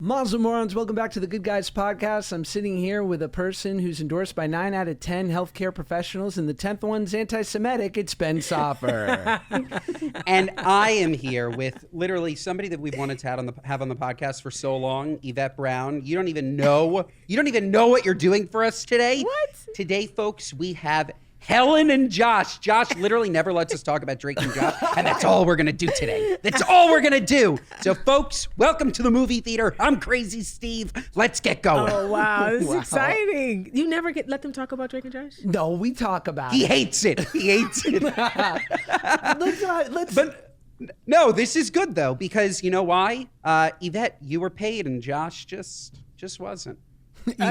Mazel morons, welcome back to the Good Guys podcast. I'm sitting here with a person who's endorsed by 9 out of 10 healthcare professionals, and the 10th one's anti-Semitic. It's Ben Soffer. And I am here with literally somebody that we've wanted to have on the podcast for so long, Yvette Brown. You don't even know what you're doing for us today. What? Today, folks, we have Helen and Josh. Josh literally never lets us talk about Drake and Josh, and that's all we're going to do today. That's all we're going to do. So, folks, welcome to the movie theater. I'm Crazy Steve. Let's get going. Oh, wow. This is exciting. You never let them talk about Drake and Josh? No, we talk about He it. hates it. He hates it. But No, this is good, though, because you know why? Yvette, you were paid, and Josh just wasn't.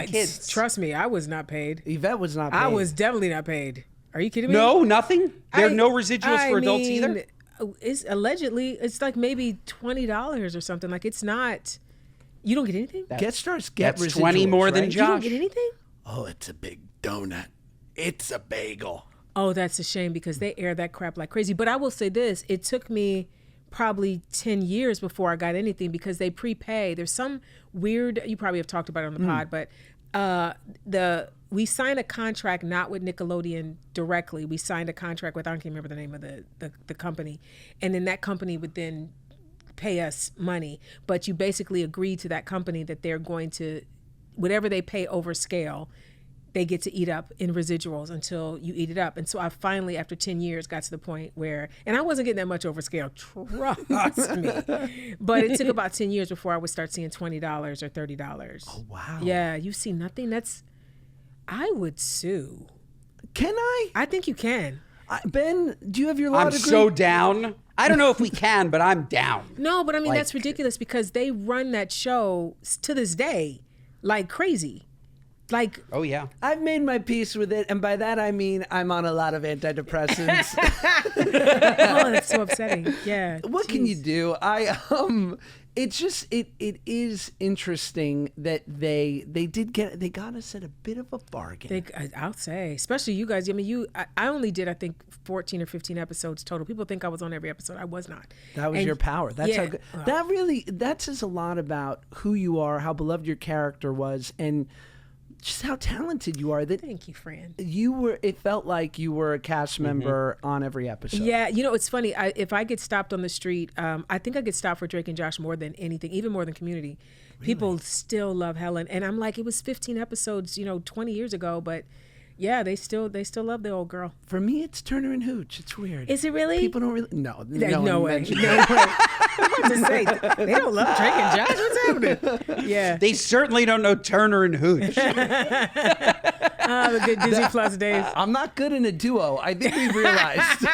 Kids. Trust me, I was not paid. Yvette was not paid. I was definitely not paid. Are you kidding me? No, nothing? There are no residuals for adults either? It's allegedly, it's like maybe $20 or something. Like, it's not, you don't get anything? Guest stars get That's residuals, 20 more than right? Josh. You don't get anything? Oh, it's a big donut. It's a bagel. Oh, that's a shame because they air that crap like crazy. But I will say this, it took me probably 10 years before I got anything because they prepay. There's some weird, you probably have talked about it on the pod, but we signed a contract not with Nickelodeon directly. We signed a contract with, I can't remember the name of the company. And then that company would then pay us money. But you basically agree to that company that they're going to, whatever they pay over scale, they get to eat up in residuals until you eat it up. And so I finally, after 10 years, got to the point where, and I wasn't getting that much over scale, trust me. But it took about 10 years before I would start seeing $20 or $30. Oh, wow. Yeah, you see nothing? I would sue. Can I? I think you can. Ben, do you have your law I'm degree? so down. I don't know if we can, but I'm down. No, but I mean, Like- that's ridiculous because they run that show to this day like crazy. Like, Oh, yeah. I've made my peace with it, and by that I mean I'm on a lot of antidepressants. oh, that's so upsetting. Yeah. What can you do? It's just it is interesting that they got us at a bit of a bargain. I'll say, especially you guys. I mean, I only did, I think, 14 or 15 episodes total. People think I was on every episode. I was not. That was your power. That's how good. That says a lot about who you are, how beloved your character was, and just how talented you are. That Thank you, Fran. it felt like you were a cast member on every episode. Yeah, you know, it's funny. If I get stopped on the street, I think I get stopped for Drake and Josh more than anything, even more than Community. Really? People still love Helen, and I'm like, it was 15 episodes, 20 years ago, but yeah, they still love the old girl. For me, it's Turner and Hooch. It's weird. Is it really? People don't really. No way. mentioned No way. I was about to say, they don't love Drake and Josh. What's happening? Yeah. They certainly don't know Turner and Hooch. The good Disney Plus days. I'm not good in a duo. I think we realized.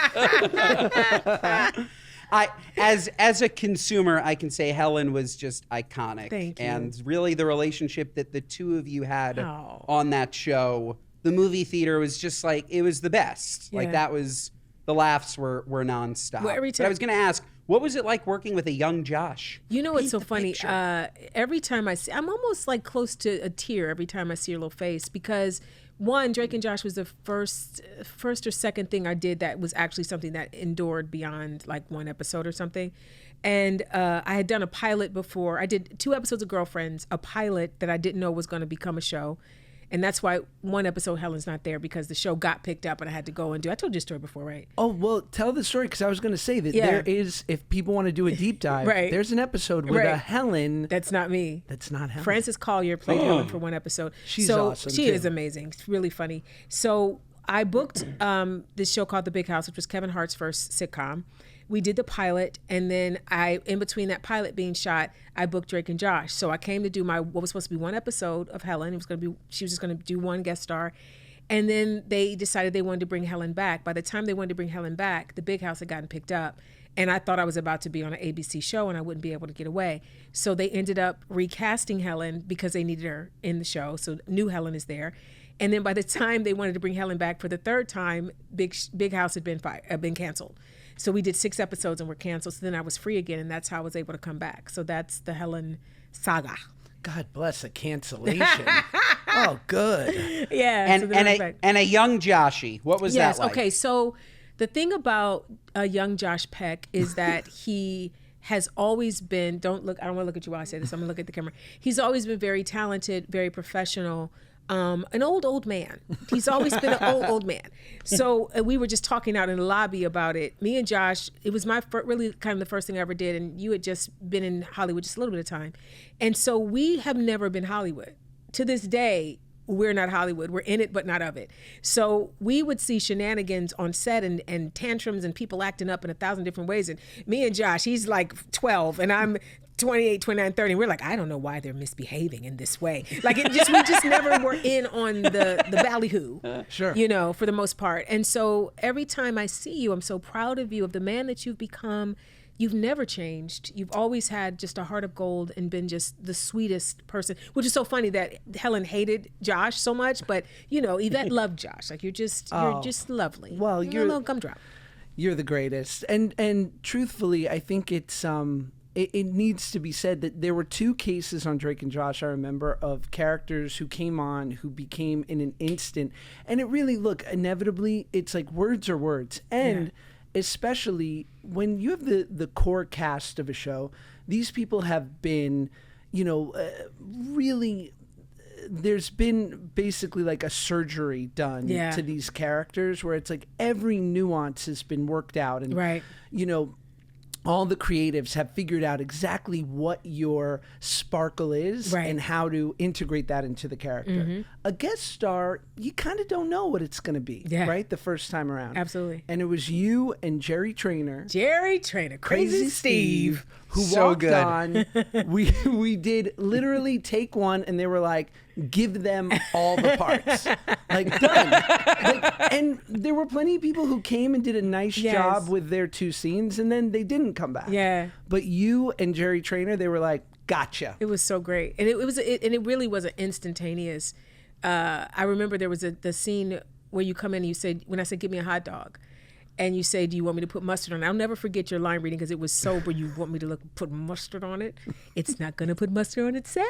As a consumer, I can say Helen was just iconic. Thank you. And really the relationship that the two of you had Oh. on that show, the movie theater was just like, it was the best. Yeah. Like that was, the laughs were nonstop. Well, every But time- I was going to ask, what was it like working with a young Josh? You know what's so the funny? picture. Every time I see, I'm almost like close to a tear every time I see your little face because one, Drake and Josh was the first or second thing I did that was actually something that endured beyond like one episode or something. And I had done a pilot before. I did 2 episodes of Girlfriends, a pilot that I didn't know was going to become a show. And that's why one episode Helen's not there because the show got picked up and I had to go and do. I told you a story before, right? Oh, well, tell the story because I was going to say that there is, if people want to do a deep dive, Right. there's an episode with a Helen. That's not me. That's not Helen. Frances Collier played Helen for one episode. She's so awesome, She too. is amazing. It's really funny. So I booked this show called The Big House, which was Kevin Hart's first sitcom. We did the pilot, and then in between that pilot being shot, I booked Drake and Josh. So I came to do what was supposed to be one episode of Helen. She was just going to do one guest star. And then they decided they wanted to bring Helen back. By the time they wanted to bring Helen back, The Big House had gotten picked up. And I thought I was about to be on an ABC show and I wouldn't be able to get away. So they ended up recasting Helen because they needed her in the show. So new Helen is there. And then by the time they wanted to bring Helen back for the third time, Big House had been canceled. So we did 6 episodes and were canceled. So then I was free again, and that's how I was able to come back. So that's the Helen saga. God bless a cancellation. Oh, good. Yeah. And a young Joshy. What was that like? Okay. So the thing about young Josh Peck is that he has always been, I don't want to look at you while I say this, I'm gonna look at the camera. He's always been very talented, very professional, an old man. He's always been an old man. So we were just talking out in the lobby about it. Me and Josh, it was really kind of the first thing I ever did, and you had just been in Hollywood just a little bit of time. And so we have never been Hollywood. To this day, we're not Hollywood. We're in it, but not of it. So we would see shenanigans on set and tantrums and people acting up in 1,000 different ways. And me and Josh, he's like 12 and I'm 28, 29, 30. And we're like, I don't know why they're misbehaving in this way. Like we just never were in on the ballyhoo, Sure. For the most part. And so every time I see you, I'm so proud of you, of the man that you've become. You've never changed. You've always had just a heart of gold and been just the sweetest person, which is so funny that Helen hated Josh so much, but Yvette loved Josh. Like you're just lovely. Well, you're a little gumdrop. You're the greatest. And truthfully, I think it's it needs to be said that there were 2 cases on Drake and Josh, I remember, of characters who came on who became in an instant. And it really, inevitably, it's like words are words. And especially when you have the core cast of a show, these people have been, really, there's been basically like a surgery done to these characters where it's like every nuance has been worked out. And, all the creatives have figured out exactly what your sparkle is and how to integrate that into the character. Mm-hmm. A guest star, you kind of don't know what it's going to be, right? The first time around. Absolutely. And it was you and Jerry Trainer. Crazy Steve. Who so walked good. on. We did literally take one and they were like, give them all the parts. Like, done. And there were plenty of people who came and did a nice job with their 2 scenes and then they didn't come back. Yeah. But you and Jerry Trainer, they were like, gotcha. It was so great. And it really was an instantaneous. I remember there was the scene where you come in and you said, when I said, give me a hot dog. And you say, do you want me to put mustard on it? I'll never forget your line reading because it was sober. You want me to put mustard on it? It's not going to put mustard on itself.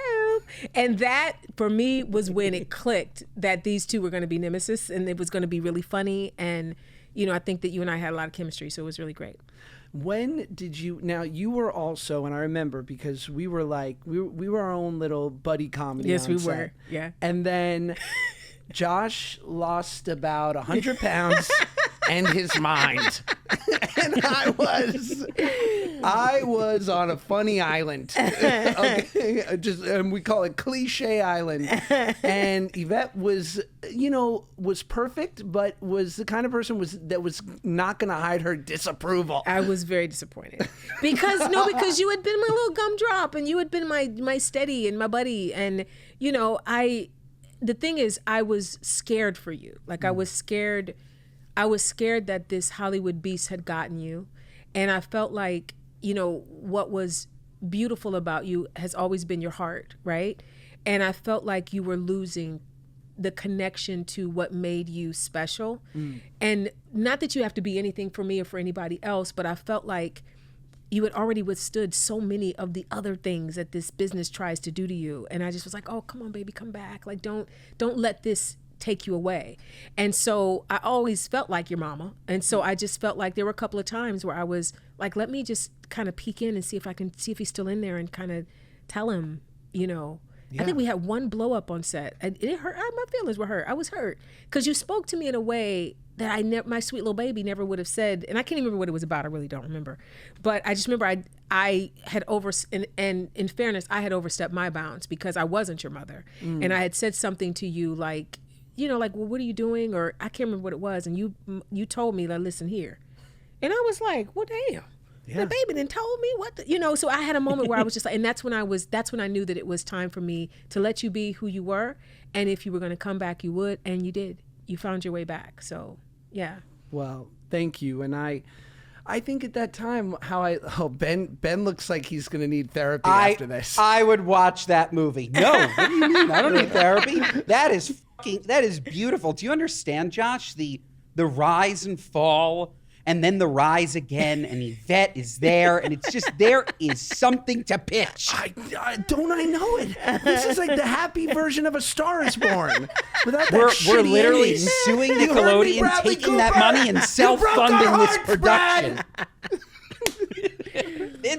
And that, for me, was when it clicked that these 2 were going to be nemesis and it was going to be really funny. And, I think that you and I had a lot of chemistry, so it was really great. When did you, now you were also, and I remember because we were like, we were our own little buddy comedy. Yes, we set. were. Yeah. And then Josh lost about 100 pounds and his mind. And I was on a funny island. Okay, and we call it Cliche Island. And Yvette was perfect, but was the kind of person that was not going to hide her disapproval. I was very disappointed because you had been my little gumdrop and you had been my steady and my buddy. And, the thing is, I was scared for you. Like I was scared that this Hollywood beast had gotten you. And I felt like, what was beautiful about you has always been your heart, right? And I felt like you were losing the connection to what made you special. And not that you have to be anything for me or for anybody else, but I felt like you had already withstood so many of the other things that this business tries to do to you. And I just was like, oh, come on, baby, come back. Like, don't let this take you away. And so I always felt like your mama. And so I just felt like there were a couple of times where I was like, let me just kind of peek in and see if he's still in there and kind of tell him, I think we had one blow up on set. It hurt. My feelings were hurt. I was hurt because you spoke to me in a way that my sweet little baby never would have said. And I can't even remember what it was about. I really don't remember. But I just remember I had and in fairness, I had overstepped my bounds because I wasn't your mother. And I had said something to you like, well, what are you doing? Or I can't remember what it was. And you told me, like, listen here. And I was like, well, damn. Yeah. The baby then told me what so I had a moment where I was just like, and that's when I knew that it was time for me to let you be who you were. And if you were going to come back, you would. And you did. You found your way back. So, yeah. Well, thank you. And I think at that time Ben looks like he's going to need therapy after this. I would watch that movie. No, what do you mean? I don't need therapy. That is beautiful. Do you understand, Josh? The rise and fall and then the rise again, and Yvette is there, and it's just, there is something to pitch. Don't I know it? This is like the happy version of A Star Is Born. Without that We're shitty literally ending. suing You heard me, Nickelodeon, Bradley taking Cooper. that money and You broke self-funding our this hearts, production. Brad.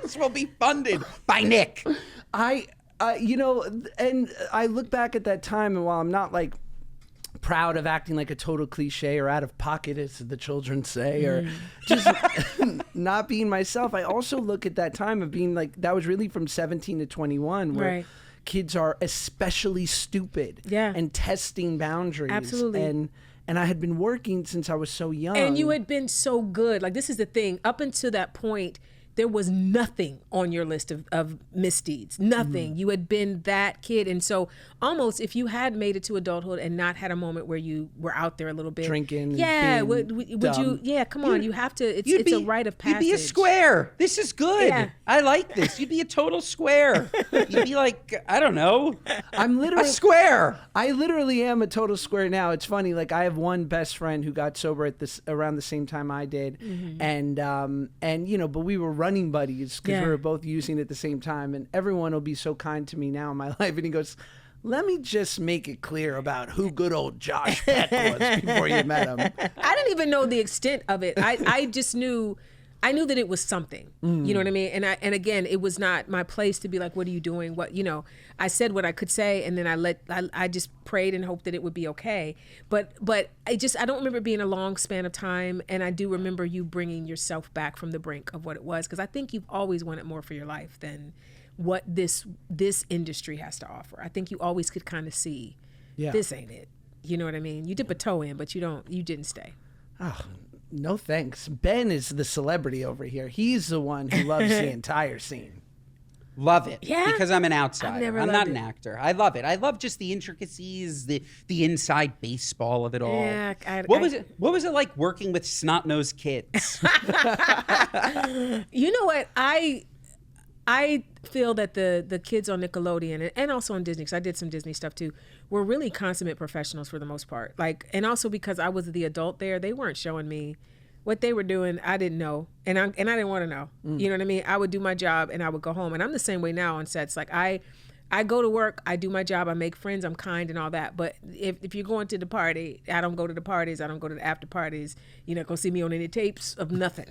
This will be funded by Nick. And I look back at that time, and while I'm not like proud of acting like a total cliche or out of pocket, as the children say, or just not being myself, I also look at that time of being like, that was really from 17 to 21, where kids are especially stupid and testing boundaries. Absolutely. And I had been working since I was so young. And you had been so good. Like, this is the thing. Up until that point, there was nothing on your list of misdeeds. Nothing. You had been that kid. And so almost if you had made it to adulthood and not had a moment where you were out there a little bit. Drinking. Yeah. Would you, come on. You have to, it's a rite of passage. You'd be a square. This is good. Yeah. I like this. You'd be a total square. You'd be like, I don't know. I'm literally a square. I literally am a total square now. It's funny. Like, I have one best friend who got sober around the same time I did. And but we were running buddies because we were both using it at the same time, and everyone will be so kind to me now in my life, and he goes, let me just make it clear about who good old Josh Peck was before you met him. I didn't even know the extent of it. I just knew that it was something. You know what I mean? And again, it was not my place to be like, what are you doing? I said what I could say, and then I just prayed and hoped that it would be okay. But I don't remember it being a long span of time, and I do remember you bringing yourself back from the brink of what it was, because I think you've always wanted more for your life than what this industry has to offer. I think you always could kind of see, this ain't it. You know what I mean? You dip a toe in, but you didn't stay. Oh, no thanks. Ben is the celebrity over here. He's the one who loves the entire scene. Love it. Yeah. Because I'm an outsider. I'm not an actor. I love it. I love just the intricacies, the inside baseball of it all. Yeah. What was it like working with snot-nosed kids? You know what? I feel that the kids on Nickelodeon and also on Disney, because I did some Disney stuff too, were really consummate professionals for the most part. Like, and also because I was the adult there, they weren't showing me what they were doing. I didn't know, and I didn't want to know. You know what I mean? I would do my job and I would go home. And I'm the same way now on sets. Like, I go to work, I do my job, I make friends, I'm kind and all that. But if you're going to the party, I don't go to the parties, I don't go to the after parties. You're not gonna see me on any tapes of nothing.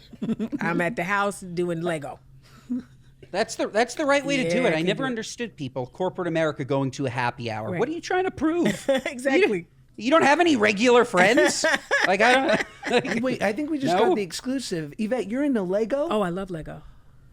I'm at the house doing Lego. That's the right way to do it. I never understood people, corporate America, going to a happy hour. Right. What are you trying to prove? Exactly. You don't have any regular friends? Like, I don't. Wait, I think we just got the exclusive. Yvette, you're into Lego? Oh, I love Lego.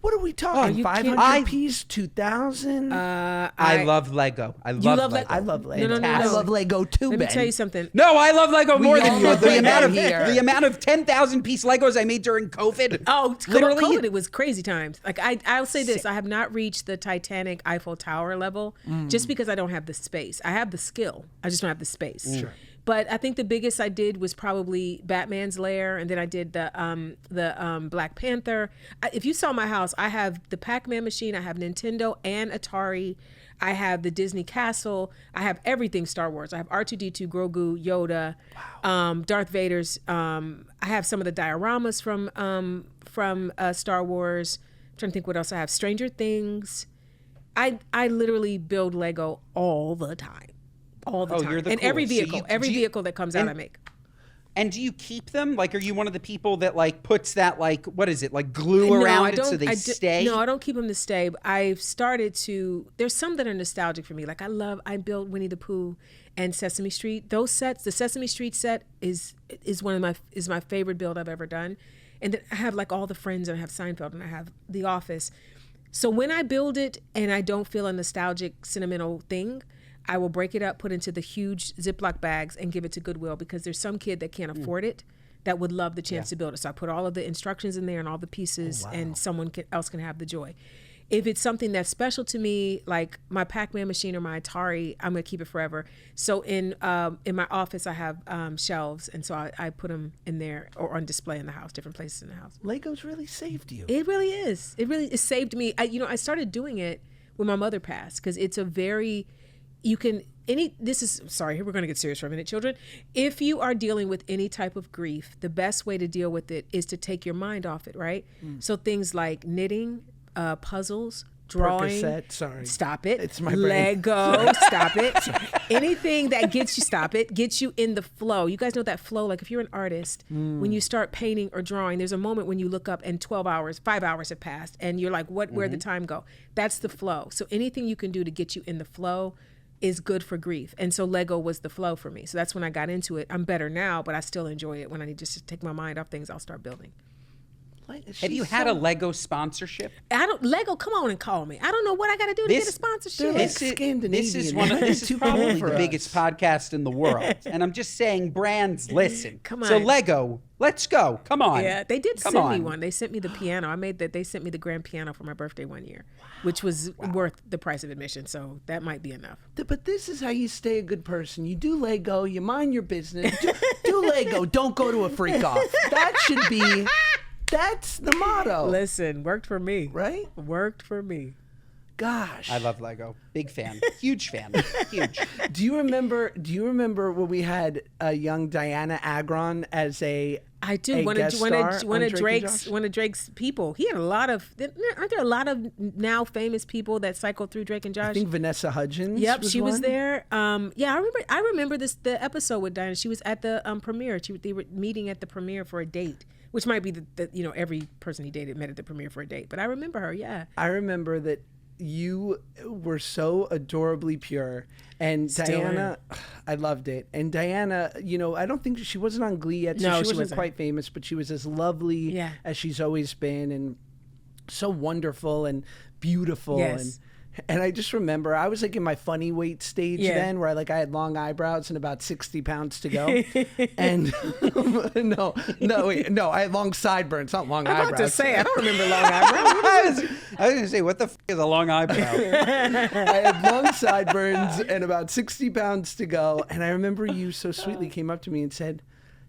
What are we talking? 500 piece, 2,000? I love Lego. I love Lego. I love Lego. No. I love Lego too, Let Ben. me tell you something. No, I love Lego more than you. The amount of 10,000 piece Legos I made during COVID. Oh, literally, COVID, it was crazy times. Like, I'll say this: I have not reached the Titanic Eiffel Tower level just because I don't have the space. I have the skill. I just don't have the space. Sure. But I think the biggest I did was probably Batman's lair, and then I did the Black Panther. If you saw my house, I have the Pac-Man machine, I have Nintendo and Atari, I have the Disney Castle, I have everything Star Wars. I have R2-D2, Grogu, Yoda, Darth Vader's. I have some of the dioramas from Star Wars. I'm trying to think what else I have. Stranger Things. I literally build Lego all the time. All the time. You're the and coolest. every vehicle that comes out, I make. And do you keep them? Like, are you one of the people that like puts that like, what is it, like glue around it so they stay? No, I don't keep them to stay. But I've started to. There's some that are nostalgic for me. Like, I built Winnie the Pooh and Sesame Street. Those sets, the Sesame Street set is my favorite build I've ever done. And then I have like all the Friends, and I have Seinfeld, and I have The Office. So when I build it and I don't feel a nostalgic, sentimental thing, I will break it up, put into the huge Ziploc bags, and give it to Goodwill, because there's some kid that can't afford it that would love the chance to build it. So I put all of the instructions in there and all the pieces, and someone else can have the joy. If it's something that's special to me, like my Pac-Man machine or my Atari, I'm gonna keep it forever. So in my office, I have shelves, and so I put them in there or on display in the house, different places in the house. Lego's really saved you. It really is. It saved me. I started doing it when my mother passed, because it's a very here we're going to get serious for a minute, children. If you are dealing with any type of grief, the best way to deal with it is to take your mind off it, right? So things like knitting, puzzles, drawing. Percocet, sorry. Stop it. It's my brain. Lego. Stop it. Anything that gets you in the flow. You guys know that flow. Like if you're an artist, when you start painting or drawing, there's a moment when you look up and 5 hours have passed, and you're like, where'd the time go? That's the flow. So anything you can do to get you in the flow is good for grief. And so Lego was the flow for me. So that's when I got into it. I'm better now, but I still enjoy it. When I need just to take my mind off things, I'll start building. Have you had a Lego sponsorship? Lego, come on and call me. I don't know what I got to do to get a sponsorship. This is probably the biggest podcast in the world. And I'm just saying, brands, listen. Come on. So Lego, let's go. Come on. Yeah, they did send me one. They sent me the piano. They sent me the grand piano for my birthday one year, which was worth the price of admission. So that might be enough. But this is how you stay a good person. You do Lego, you mind your business. Do Lego, don't go to a freak off. That's the motto. Listen, worked for me. Right? Worked for me. Gosh. I love Lego. Big fan. Huge fan. Huge. Do you remember when we had a young Diana Agron as a I do. One of Drake's people. He had a lot of. Aren't there a lot of now famous people that cycle through Drake and Josh? I think Vanessa Hudgens. Yep, she was there. Yeah, I remember the episode with Diana. She was at the premiere. They were meeting at the premiere for a date, which might be the every person he dated met at the premiere for a date. But I remember her. Yeah. I remember that. You were so adorably pure, and Diana, I loved it. And Diana, I don't think she wasn't on Glee yet, so she wasn't quite famous, but she was as lovely as she's always been, and so wonderful and beautiful. Yes. And I just remember I was like in my funny weight stage then, where I had long eyebrows and about 60 pounds to go. And no, I had long sideburns, not long eyebrows. I'm about to say, I don't remember long eyebrows. I was going to say, what the is a long eyebrow? I had long sideburns and about 60 pounds to go. And I remember you so sweetly came up to me and said,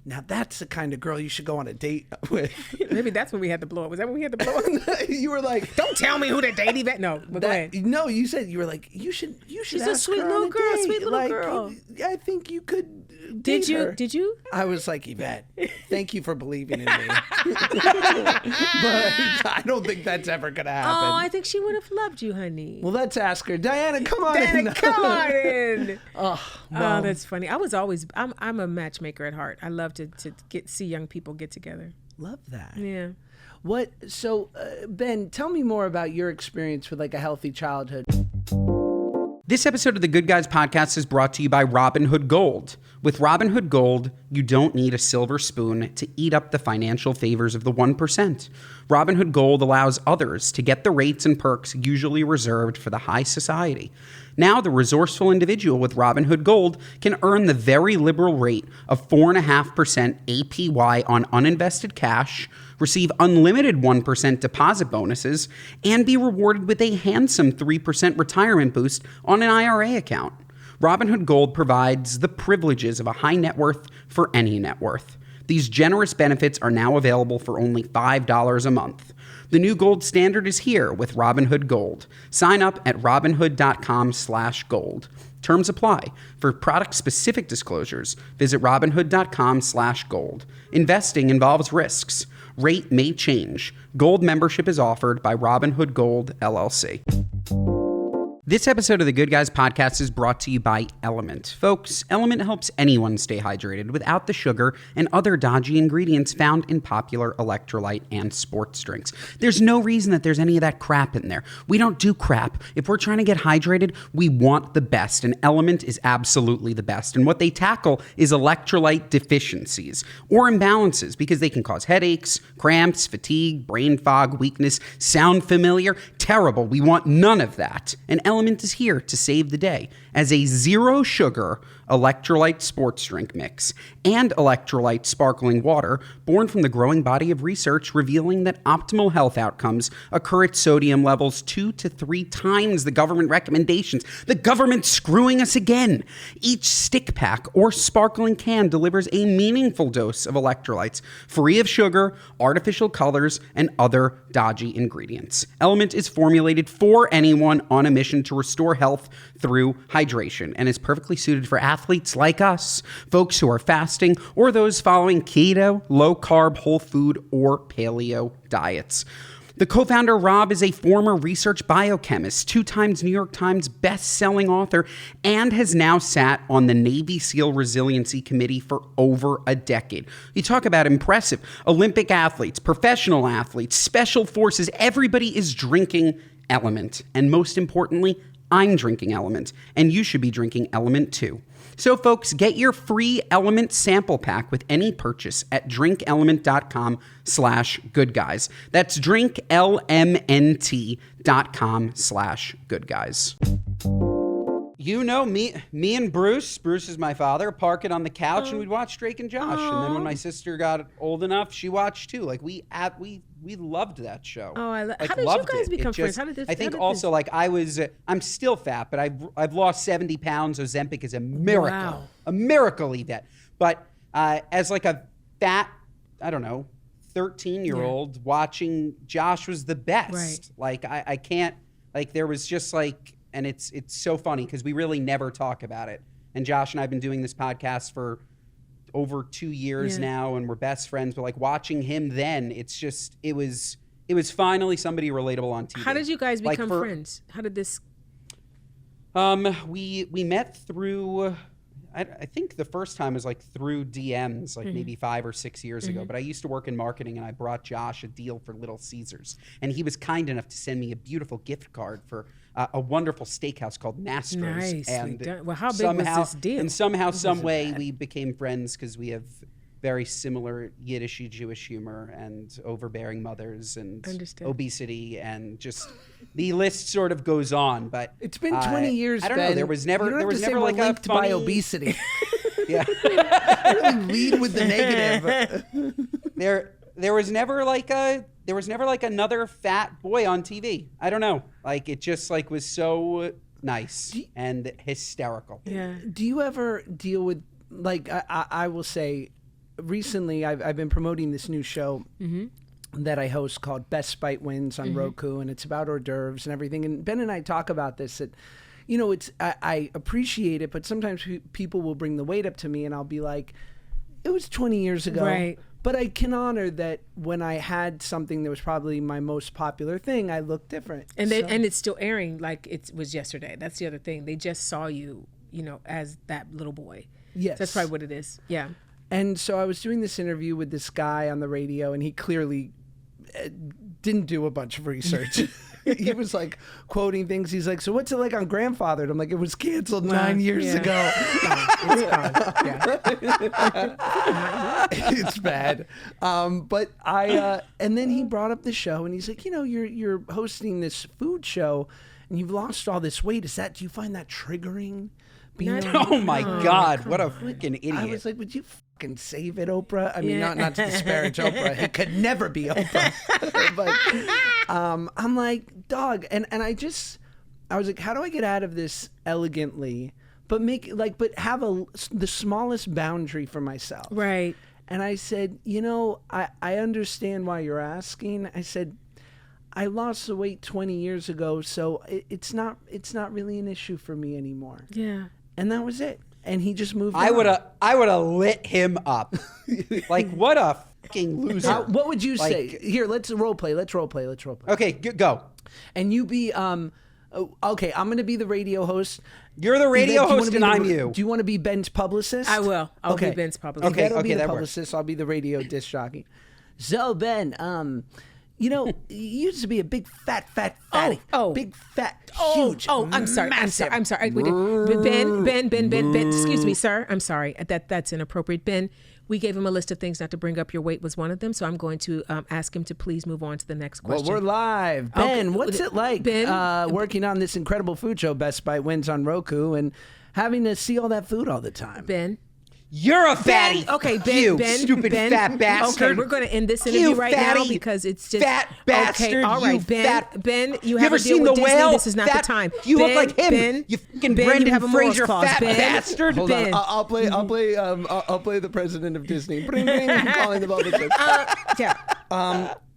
now that's the kind of girl you should go on a date with. Maybe that's when we had to blow up. Was that when we had to blow up? You were like, don't tell me who to date Yvette. No, but go ahead. No, you said you were like, you should. She's ask a sweet her little on a girl. date. Sweet little girl. I think you could. Date her. Did you? I was like, Yvette, thank you for believing in me. But I don't think that's ever gonna happen. Oh, I think she would have loved you, honey. Well, let's ask her. Diana, come on in. Come on in. Oh, that's funny. I'm a matchmaker at heart. I love to see young people get together. Love that. Yeah. So Ben, tell me more about your experience with a healthy childhood. This episode of the Good Guys podcast is brought to you by Robinhood Gold. With Robinhood Gold, you don't need a silver spoon to eat up the financial favors of the 1%. Robinhood Gold allows others to get the rates and perks usually reserved for the high society. Now, the resourceful individual with Robinhood Gold can earn the very liberal rate of 4.5% APY on uninvested cash, receive unlimited 1% deposit bonuses, and be rewarded with a handsome 3% retirement boost on an IRA account. Robinhood Gold provides the privileges of a high net worth for any net worth. These generous benefits are now available for only $5 a month. The new gold standard is here with Robinhood Gold. Sign up at robinhood.com/gold. Terms apply. For product-specific disclosures, visit robinhood.com/gold. Investing involves risks. Rate may change. Gold membership is offered by Robinhood Gold, LLC. This episode of the Good Guys podcast is brought to you by Element. Folks, Element helps anyone stay hydrated without the sugar and other dodgy ingredients found in popular electrolyte and sports drinks. There's no reason that there's any of that crap in there. We don't do crap. If we're trying to get hydrated, we want the best, and Element is absolutely the best. And what they tackle is electrolyte deficiencies or imbalances because they can cause headaches, cramps, fatigue, brain fog, weakness. Sound familiar? Terrible. We want none of that. And Element is here to save the day as a zero sugar electrolyte sports drink mix and electrolyte sparkling water born from the growing body of research revealing that optimal health outcomes occur at sodium levels 2 to 3 times the government recommendations. The government's screwing us again. Each stick pack or sparkling can delivers a meaningful dose of electrolytes free of sugar, artificial colors, and other dodgy ingredients. Element is formulated for anyone on a mission to restore health through hydration and is perfectly suited for athletes like us, folks who are fasting, or those following keto, low-carb, whole food, or paleo diets. The co-founder, Rob, is a former research biochemist, 2 times New York Times best-selling author, and has now sat on the Navy SEAL Resiliency Committee for over a decade. You talk about impressive. Olympic athletes, professional athletes, special forces, everybody is drinking Element. And most importantly, I'm drinking Element, and you should be drinking Element too. So folks, get your free Element sample pack with any purchase at drinkelement.com/goodguys. That's drinklmnt.com/goodguys. You know, me and Bruce is my father, park it on the couch and we'd watch Drake and Josh. And then when my sister got old enough, she watched too. Like we loved that show. Oh, like, how did you guys become friends? How did this? I think also like I'm still fat, but I've lost 70 pounds. Ozempic is a miracle, wow. A miracle, Yvette. But as like a fat, I don't know, 13-year-old watching Josh was the best. Right. Like I can't, like there was just like, and it's so funny because we really never talk about it. And Josh and I have been doing this podcast for over 2 years now, and we're best friends. But like watching him then, it's just it was finally somebody relatable on TV. How did you guys become friends? How did this? We met through. I think the first time was like through DMs, like maybe 5 or 6 years ago. But I used to work in marketing, and I brought Josh a deal for Little Caesars, and he was kind enough to send me a beautiful gift card for a wonderful steakhouse called Masters. Nice. And well, how big was this deal? And somehow, some way, we became friends because we have very similar Yiddishy Jewish humor and overbearing mothers and obesity, and just the list sort of goes on. But it's been 20 years. I don't know. There was never like a funny... by obesity. Yeah. Really lead with the negative. There was never like another fat boy on TV. I don't know. Like it just like was so nice and hysterical. Yeah. Do you ever deal with like I will say recently I've been promoting this new show that I host called Best Bite Wins on Roku, and it's about hors d'oeuvres and everything. And Ben and I talk about this that, you know, it's I appreciate it, but sometimes people will bring the weight up to me, and I'll be like, it was 20 years ago. Right. But I can honor that when I had something that was probably my most popular thing, I looked different. And and it's still airing like it was yesterday. That's the other thing. They just saw you, you know, as that little boy. Yes. That's probably what it is. Yeah. And so I was doing this interview with this guy on the radio, and he clearly didn't do a bunch of research. He was like quoting things. He's like, so what's it like on Grandfathered? I'm like, it was canceled 9 years ago. It's bad. But and then he brought up the show, and he's like, you know, you're hosting this food show, and you've lost all this weight. Do you find that triggering? Oh my God, what a freaking idiot. I was like, would you fucking save it, Oprah? I mean, not to disparage Oprah. It could never be Oprah. But I'm like, dog. And I was like, how do I get out of this elegantly, but have the smallest boundary for myself? Right. And I said, you know, I understand why you're asking. I said, I lost the weight 20 years ago, so it's not really an issue for me anymore. Yeah. And that was it. And he just moved on. I would have lit him up. Like, what a fucking loser. What would you say? Here, let's role play. Okay, go. And you be okay, I'm going to be the radio host. You're the radio host and I'm you. Do you want to be Ben's publicist? I will. I'll be Ben's publicist. Okay, I'll be the publicist. I'll be the radio disc jockey. So, Ben, you know, you used to be a big fat fatty. Big fat, huge. I'm sorry. Ben. Excuse me, sir. I'm sorry. That's inappropriate. Ben, we gave him a list of things not to bring up. Your weight was one of them. So I'm going to ask him to please move on to the next question. Well, we're live. Ben, what's it like working on this incredible food show, Best Bite Wins on Roku, and having to see all that food all the time? Ben. You're a fatty. Okay, Ben. Stupid fat bastard. Okay, we're going to end this interview right now because it's just fat bastard. Okay, all right, Ben. You ever have a deal seen with the Disney. whale? This is not the time. You look like him. Ben, you fucking Brendan Fraser, fat bastard. Hold on. I'll play the president of Disney. Bring, I'm calling the publicist. Yeah.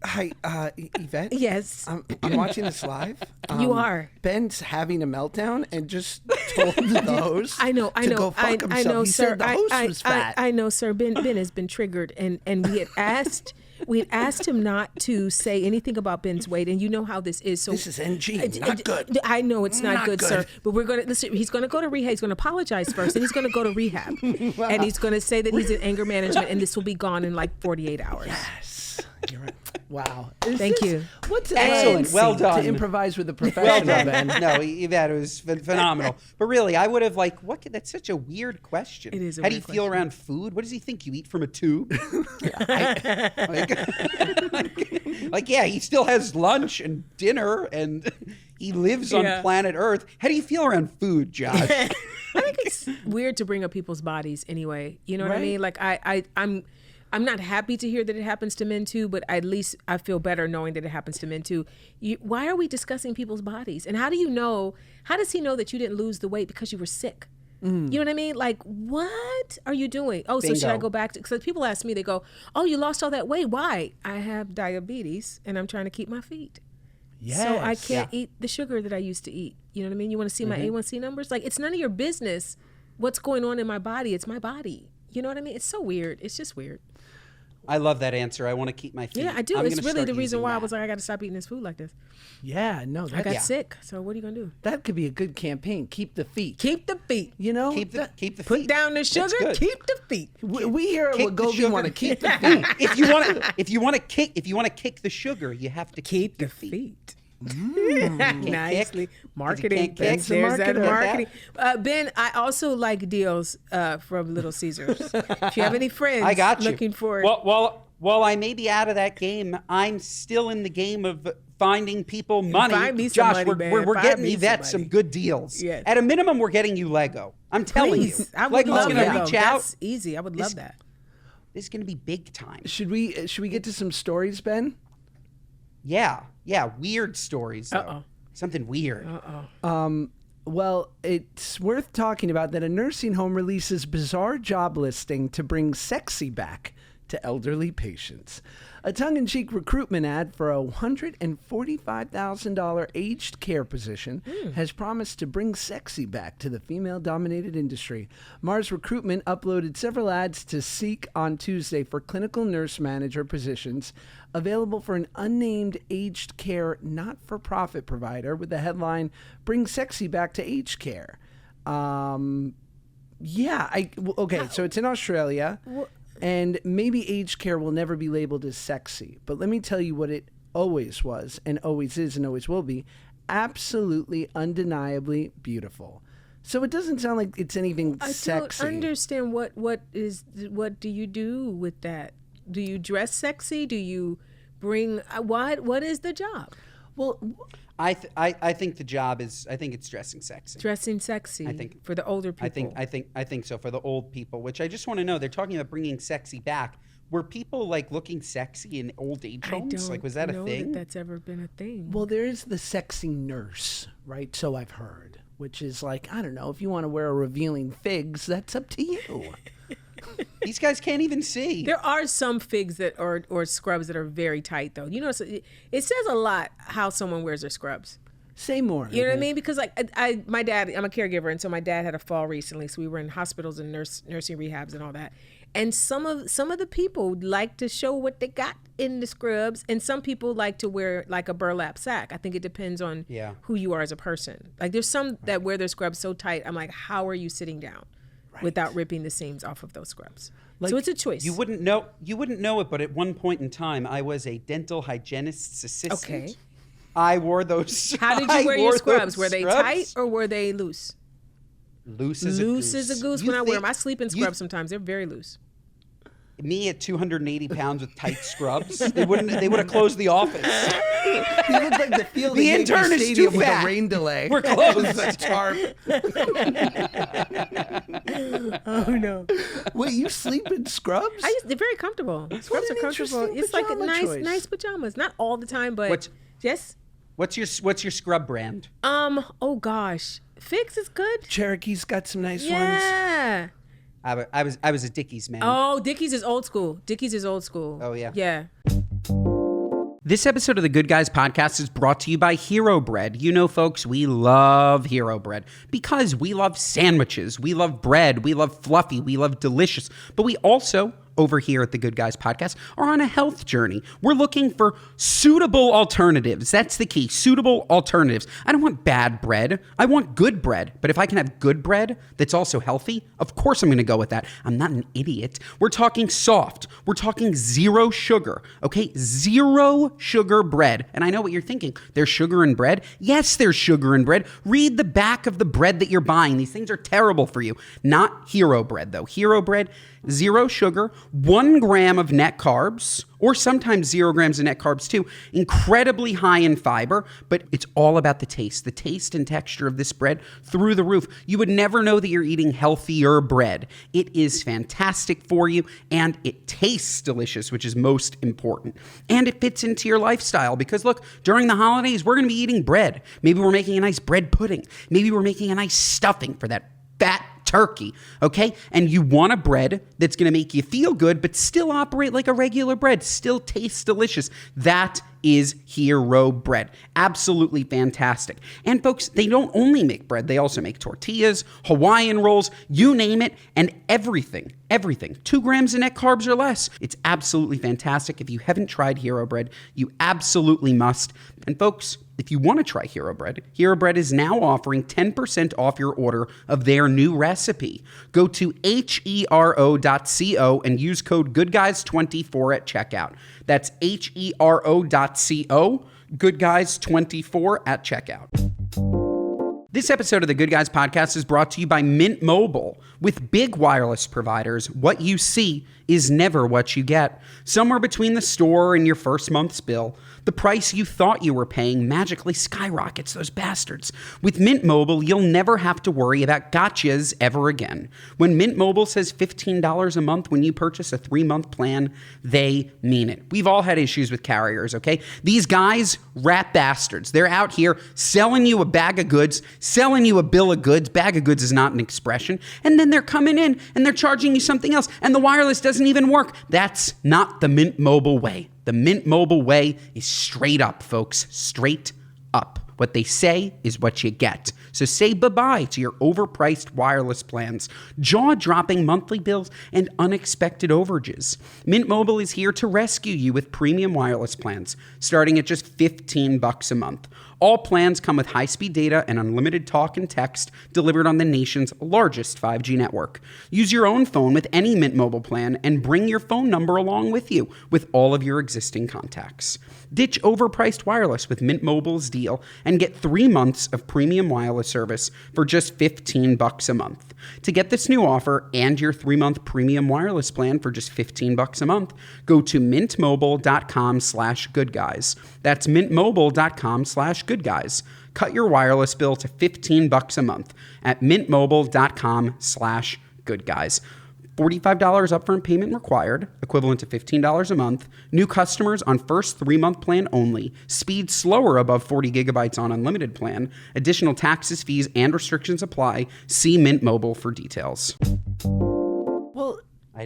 Hi, Yvette. Yes. I'm watching this live. You are. Ben's having a meltdown and just told the host. I know, go fuck himself. I know, he sir. Said the host was fat. I know, sir. Ben has been triggered, and we had asked We had asked him not to say anything about Ben's weight, and you know how this is. So this is NG, not good. I know it's not good, sir. But we're going to listen. He's going to go to rehab. He's going to apologize first, and he's going to go to rehab, wow. And he's going to say that he's in anger management, and this will be gone in like 48 hours. Yes, you're right. Wow. Thank you. What's excellent? Well done. To improvise with a professional, Ben. No, Yvette, it was phenomenal. But really, I would have that's such a weird question. It is a How weird do you feel around food? What does he think? You eat from a tube? Yeah, he still has lunch and dinner and he lives on planet Earth. How do you feel around food, Josh? I think it's weird to bring up people's bodies anyway. You know what I mean? Like I'm not happy to hear that it happens to men too, but at least I feel better knowing that it happens to men too. Why are we discussing people's bodies? And how does he know that you didn't lose the weight because you were sick? You know what I mean? Like, what are you doing? Oh, Bingo. So should I go back to, because people ask me, they go, oh, you lost all that weight. Why? I have diabetes and I'm trying to keep my feet. Yes. So I can't eat the sugar that I used to eat. You know what I mean? You want to see my A1C numbers? Like, it's none of your business what's going on in my body. It's my body. You know what I mean? It's so weird. It's just weird. I love that answer. I want to keep my feet. Yeah, I do. It's really the reason why I was like, I got to stop eating this food like this. Yeah, no. I got sick. So what are you going to do? That could be a good campaign. Keep the feet. Keep the feet. You know? Keep the feet. Put down the sugar. Keep the feet. We here at Wagovi want to keep the feet. If you want to kick the sugar, you have to keep the feet. Nicely marketing. There's that marketing. Ben, I also like deals from Little Caesars. If you have any friends, I got you. Looking for while I may be out of that game, I'm still in the game of finding people money. Find me Josh, some money, we're getting Yvette some good deals. Yes. At a minimum, we're getting you Lego. I'm telling you. I would love going to reach out. That's easy. I would love that. This is going to be big time. Should we get to some stories, Ben? Yeah, weird stories, though. Something weird. Well, it's worth talking about that a nursing home releases bizarre job listing to bring sexy back to elderly patients. A tongue-in-cheek recruitment ad for a $145,000 aged care position has promised to bring sexy back to the female-dominated industry. Mars Recruitment uploaded several ads to Seek on Tuesday for clinical nurse manager positions available for an unnamed aged care not-for-profit provider with the headline, Bring Sexy Back to Aged Care. So it's in Australia. And maybe aged care will never be labeled as sexy. But let me tell you what it always was and always is and always will be. Absolutely, undeniably beautiful. So it doesn't sound like it's anything sexy. I don't understand what do you do with that? Do you dress sexy? Do you bring what is the job? Well, I think the job is, I think it's dressing sexy. Dressing sexy. I think for the older people. I think so for the old people. Which I just want to know. They're talking about bringing sexy back. Were people like looking sexy in old age homes? Like, was that a thing? That's ever been a thing. Well, there is the sexy nurse, right? So I've heard, which is like, I don't know, if you want to wear a revealing figs, that's up to you. These guys can't even see. There are some figs that or scrubs that are very tight, though. You know, it says a lot how someone wears their scrubs. Say more. You know what I mean? Because like my dad, I'm a caregiver, and so my dad had a fall recently, so we were in hospitals and nursing rehabs and all that. And some of the people like to show what they got in the scrubs, and some people like to wear like a burlap sack. I think it depends on who you are as a person. Like there's some that wear their scrubs so tight, I'm like, how are you sitting down without ripping the seams off of those scrubs? Like, so it's a choice. You wouldn't know it, but at one point in time, I was a dental hygienist's assistant. Okay. I wore those. How did you wear your scrubs? Were they tight or were they loose? Loose as a goose. Loose as a goose when I wear them. I sleep in scrubs sometimes. They're very loose. Me at 280 pounds with tight scrubs, they would have closed the office. You look like the field. The intern is too fat. With a rain delay. We're closed. A tarp. Oh no! Wait, you sleep in scrubs? They're very comfortable. Scrubs are comfortable. It's like a nice pajamas. Not all the time, but yes. What's your scrub brand? Oh gosh, Fix is good. Cherokee's got some nice ones. Yeah. I was a Dickies man. Oh, Dickies is old school. Oh yeah. Yeah. This episode of the Good Guys Podcast is brought to you by Hero Bread. You know, folks, we love Hero Bread because we love sandwiches, we love bread, we love fluffy, we love delicious, but we also over here at the Good Guys podcast are on a health journey. We're looking for suitable alternatives. That's the key. Suitable alternatives. I don't want bad bread. I want good bread. But if I can have good bread that's also healthy, of course I'm going to go with that. I'm not an idiot. We're talking soft. We're talking zero sugar. Okay? Zero sugar bread. And I know what you're thinking. There's sugar in bread? Yes, there's sugar in bread. Read the back of the bread that you're buying. These things are terrible for you. Not Hero bread, though. Hero bread, zero sugar, 1 gram of net carbs, or sometimes 0 grams of net carbs too. Incredibly high in fiber, but it's all about the taste. The taste and texture of this bread through the roof. You would never know that you're eating healthier bread. It is fantastic for you, and it tastes delicious, which is most important. And it fits into your lifestyle because look, during the holidays, we're going to be eating bread. Maybe we're making a nice bread pudding. Maybe we're making a nice stuffing for that fat turkey, okay? And you want a bread that's going to make you feel good, but still operate like a regular bread, still tastes delicious. That is Hero bread. Absolutely fantastic. And folks, they don't only make bread, they also make tortillas, Hawaiian rolls, you name it, and everything. 2 grams of net carbs or less. It's absolutely fantastic. If you haven't tried Hero bread, you absolutely must. And folks, if you want to try Hero bread is now offering 10% off your order of their new recipe. Go to hero.co and use code GoodGuys24 at checkout. That's hero.co, GoodGuys24 at checkout. This episode of the Good Guys podcast is brought to you by Mint Mobile. With big wireless providers, what you see is never what you get. Somewhere between the store and your first month's bill, the price you thought you were paying magically skyrockets, those bastards. With Mint Mobile, you'll never have to worry about gotchas ever again. When Mint Mobile says $15 a month when you purchase a 3-month plan, they mean it. We've all had issues with carriers, okay? These guys, rat bastards. They're out here selling you a bag of goods, selling you a bill of goods. Bag of goods is not an expression. And then they're coming in and they're charging you something else, and the wireless doesn't even work. That's not the Mint Mobile way. The Mint Mobile way is straight up, folks. Straight up. What they say is what you get. So say bye-bye to your overpriced wireless plans, jaw-dropping monthly bills, and unexpected overages. Mint Mobile is here to rescue you with premium wireless plans, starting at just $15 a month. All plans come with high-speed data and unlimited talk and text delivered on the nation's largest 5G network. Use your own phone with any Mint Mobile plan and bring your phone number along with you with all of your existing contacts. Ditch overpriced wireless with Mint Mobile's deal and get 3 months of premium wireless service for just $15 a month. To get this new offer and your 3-month premium wireless plan for just $15 a month, go to mintmobile.com/goodguys. That's mintmobile.com/goodguys. Cut your wireless bill to $15 a month at mintmobile.com/goodguys. $45 upfront payment required, equivalent to $15 a month. New customers on first 3-month plan only. Speed slower above 40 gigabytes on unlimited plan. Additional taxes, fees, and restrictions apply. See Mint Mobile for details. Well,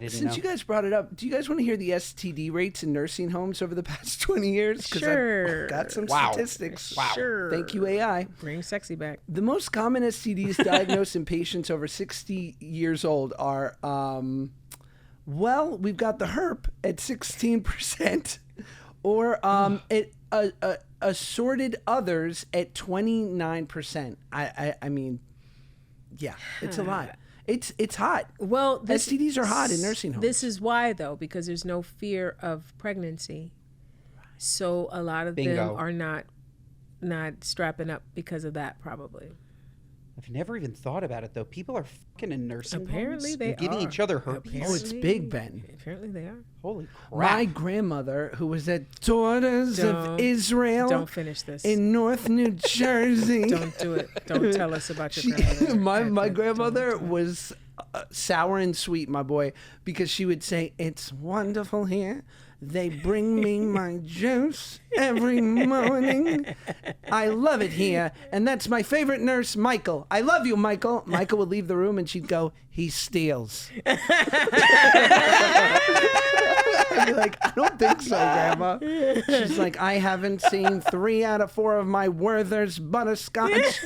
since you guys brought it up, do you guys want to hear the STD rates in nursing homes over the past 20 years? Sure. I've got some statistics. Wow. Sure. Thank you, AI. Bring sexy back. The most common STDs diagnosed in patients over 60 years old are, we've got the herp at 16%, or assorted others at 29%. I mean, yeah, it's a lot. It's hot. Well, STDs are hot in nursing homes. This is why, though, because there's no fear of pregnancy. So a lot of them are not strapping up because of that, probably. I've never even thought about it, though. People are fucking in nursing homes. Apparently they giving each other herpes. Oh, it's big, Ben. Apparently they are. Holy crap. My grandmother, who was at Daughters of Israel. Don't finish this. In North New Jersey. Don't do it. Don't tell us about your grandmother. My grandmother was sour and sweet, my boy, because she would say, "It's wonderful here. They bring me my juice every morning. I love it here. And that's my favorite nurse, Michael. I love you, Michael." Michael would leave the room and she'd go, "He steals." I'd be like, "I don't think so, Grandma." She's like, "I haven't seen 3 out of 4 of my Werther's butterscotch."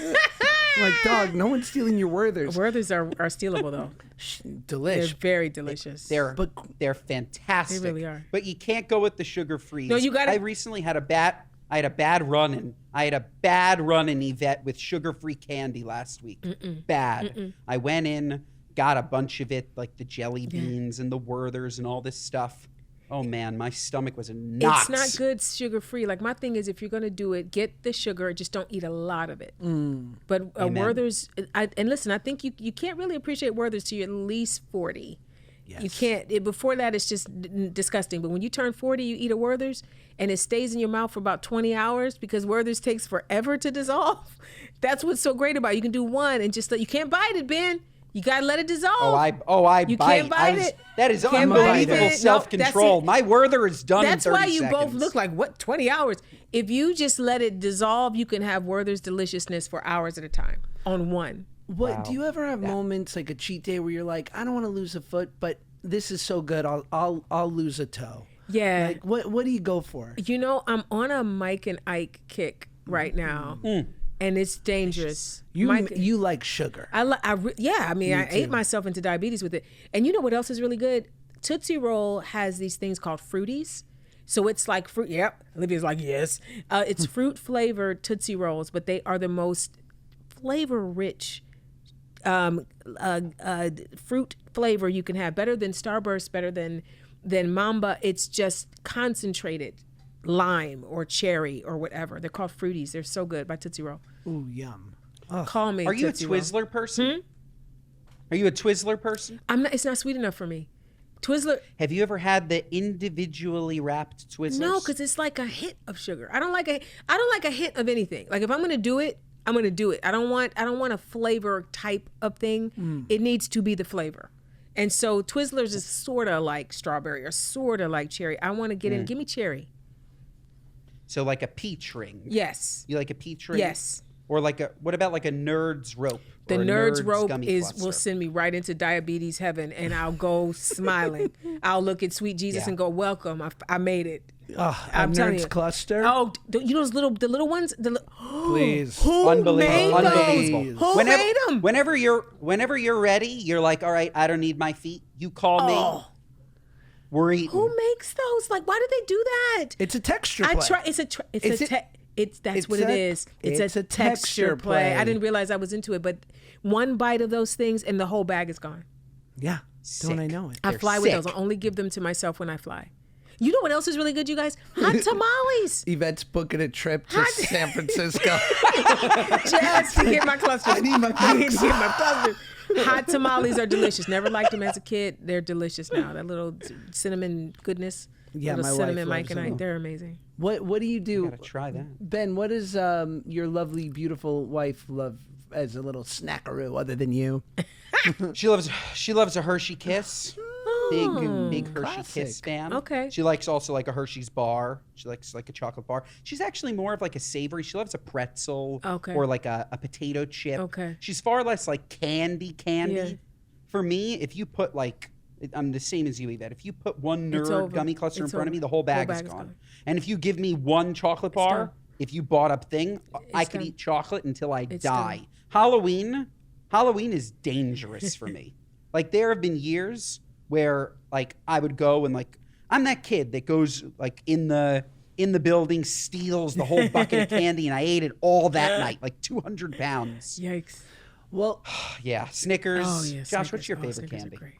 Like, dog, no one's stealing your Werthers. Werthers are stealable though. Delish. They're very delicious. They're fantastic. They really are. But you can't go with the sugar free. No, you got. I recently had a bad run in Yvette with sugar-free candy last week. Bad. I went in, got a bunch of it, like the jelly beans and the Werthers and all this stuff. Oh man, my stomach was in knots. It's not good sugar-free. Like my thing is, if you're gonna do it, get the sugar. Just don't eat a lot of it. But Werther's, and listen, I think you can't really appreciate Werther's till you're at least 40. Yes. You can't. Before that, it's just disgusting. But when you turn 40, you eat a Werther's, and it stays in your mouth for about 20 hours because Werther's takes forever to dissolve. That's what's so great about it. You can do one and just you can't bite it, Ben. You gotta let it dissolve. You bite. Can't bite it. That is unbelievable self-control. My Werther is done in 30 seconds. That's why you both look like, 20 hours? If you just let it dissolve, you can have Werther's deliciousness for hours at a time on one. Do you ever have moments like a cheat day where you're like, I don't want to lose a foot, but this is so good, I'll lose a toe? Yeah. Like, what do you go for? I'm on a Mike and Ike kick right now. And it's dangerous. You like sugar. I ate myself into diabetes with it. And you know what else is really good? Tootsie Roll has these things called Fruities. So it's like fruit. Yep. Olivia's like, yes. It's fruit flavored Tootsie Rolls, but they are the most flavor rich fruit flavor you can have. Better than Starburst, better than Mamba. It's just concentrated lime or cherry or whatever. They're called Fruities. They're so good by Tootsie Roll. Ooh, yum. Call me. Are you a Twizzler person? Are you a Twizzler person? I'm not. It's not sweet enough for me. Twizzler. Have you ever had the individually wrapped Twizzlers? No, because it's like a hit of sugar. I don't like a hit of anything. Like if I'm gonna do it, I'm gonna do it. I don't want a flavor type of thing. It needs to be the flavor. And so Twizzlers is sort of like strawberry or sort of like cherry. I want to get in. Give me cherry. So like a peach ring. Yes. You like a peach ring? Yes. Or what about like a Nerd's rope? The Nerd's rope will send me right into diabetes heaven, and I'll go smiling. I'll look at sweet Jesus and go, welcome, I made it. I'm telling you. Cluster? Oh, you know the little ones? Please. Who Unbelievable. made them? Whenever you're ready, you're like, all right, I don't need my feet. You call me. We're eating. Who makes those? Like, why do they do that? It's a texture play. That's what it is. It's a texture play. I didn't realize I was into it, but one bite of those things and the whole bag is gone. Yeah. Sick. Don't I know it? I fly with those. I only give them to myself when I fly. You know what else is really good, you guys? Hot tamales. Yvette's booking a trip to San Francisco. Just to get my cluster. I need my cluster. Hot tamales are delicious. Never liked them as a kid. They're delicious now. That little cinnamon goodness. Yeah, little my cinnamon wife Mike and Ike. They're amazing. What do you do? Gotta try that. Ben, what does your lovely, beautiful wife love as a little snackaroo other than you? She loves a Hershey Kiss. Big Hershey classic. Kiss fan. Okay. She likes also like a Hershey's bar. She likes like a chocolate bar. She's actually more of like a savory. She loves a pretzel or like a potato chip. Okay. She's far less like candy. Yeah. For me, if you put like, I'm the same as you, Yvette. If you put one Nerd gummy cluster in front of me, the whole bag is gone. And if you give me one chocolate bar, if you bought up thing, I could eat chocolate until I die. Done. Halloween is dangerous for me. Like there have been years where like I would go and like I'm that kid that goes like in the building, steals the whole bucket of candy, and I ate it all that night, like 200 pounds. Yikes. Well, yeah, Snickers. Oh, yeah, Josh, Snickers. what's your favorite Snickers candy? are great.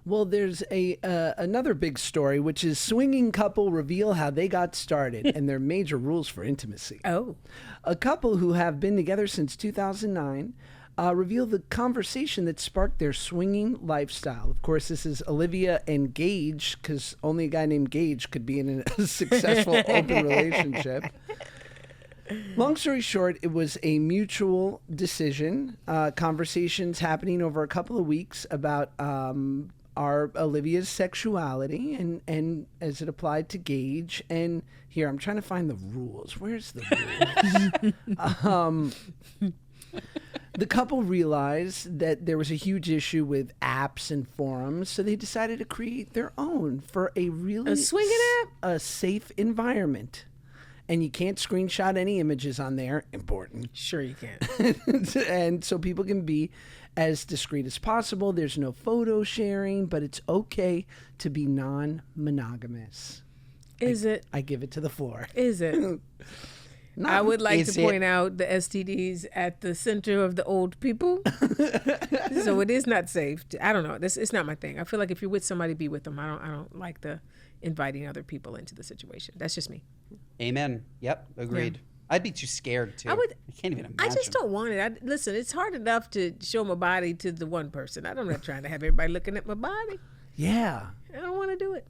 Well, there's another big story, which is swinging couple reveal how they got started and their major rules for intimacy. Oh. A couple who have been together since 2009 reveal the conversation that sparked their swinging lifestyle. Of course, this is Olivia and Gage, because only a guy named Gage could be in a successful open relationship. Long story short, it was a mutual decision. Conversations happening over a couple of weeks about our Olivia's sexuality and as it applied to Gage. And here, I'm trying to find the rules. Where's the rules? The couple realized that there was a huge issue with apps and forums, so they decided to create their own for a really swinging app, a safe environment. and you can't screenshot any images on there. Important. Sure you can. And so people can be as discreet as possible. There's no photo sharing, but it's okay to be non-monogamous. Is it? I give it to the floor. Is it? I would like to point out the STDs at the center of the old people. So it is not safe. I don't know. It's not my thing. I feel like if you're with somebody, be with them. I don't like the inviting other people into the situation. That's just me. Amen. Yep. Agreed. Yeah. I'd be too scared too. I can't even imagine. I just don't want it. Listen, it's hard enough to show my body to the one person. I'm not trying to have everybody looking at my body. Yeah. I don't want to do it.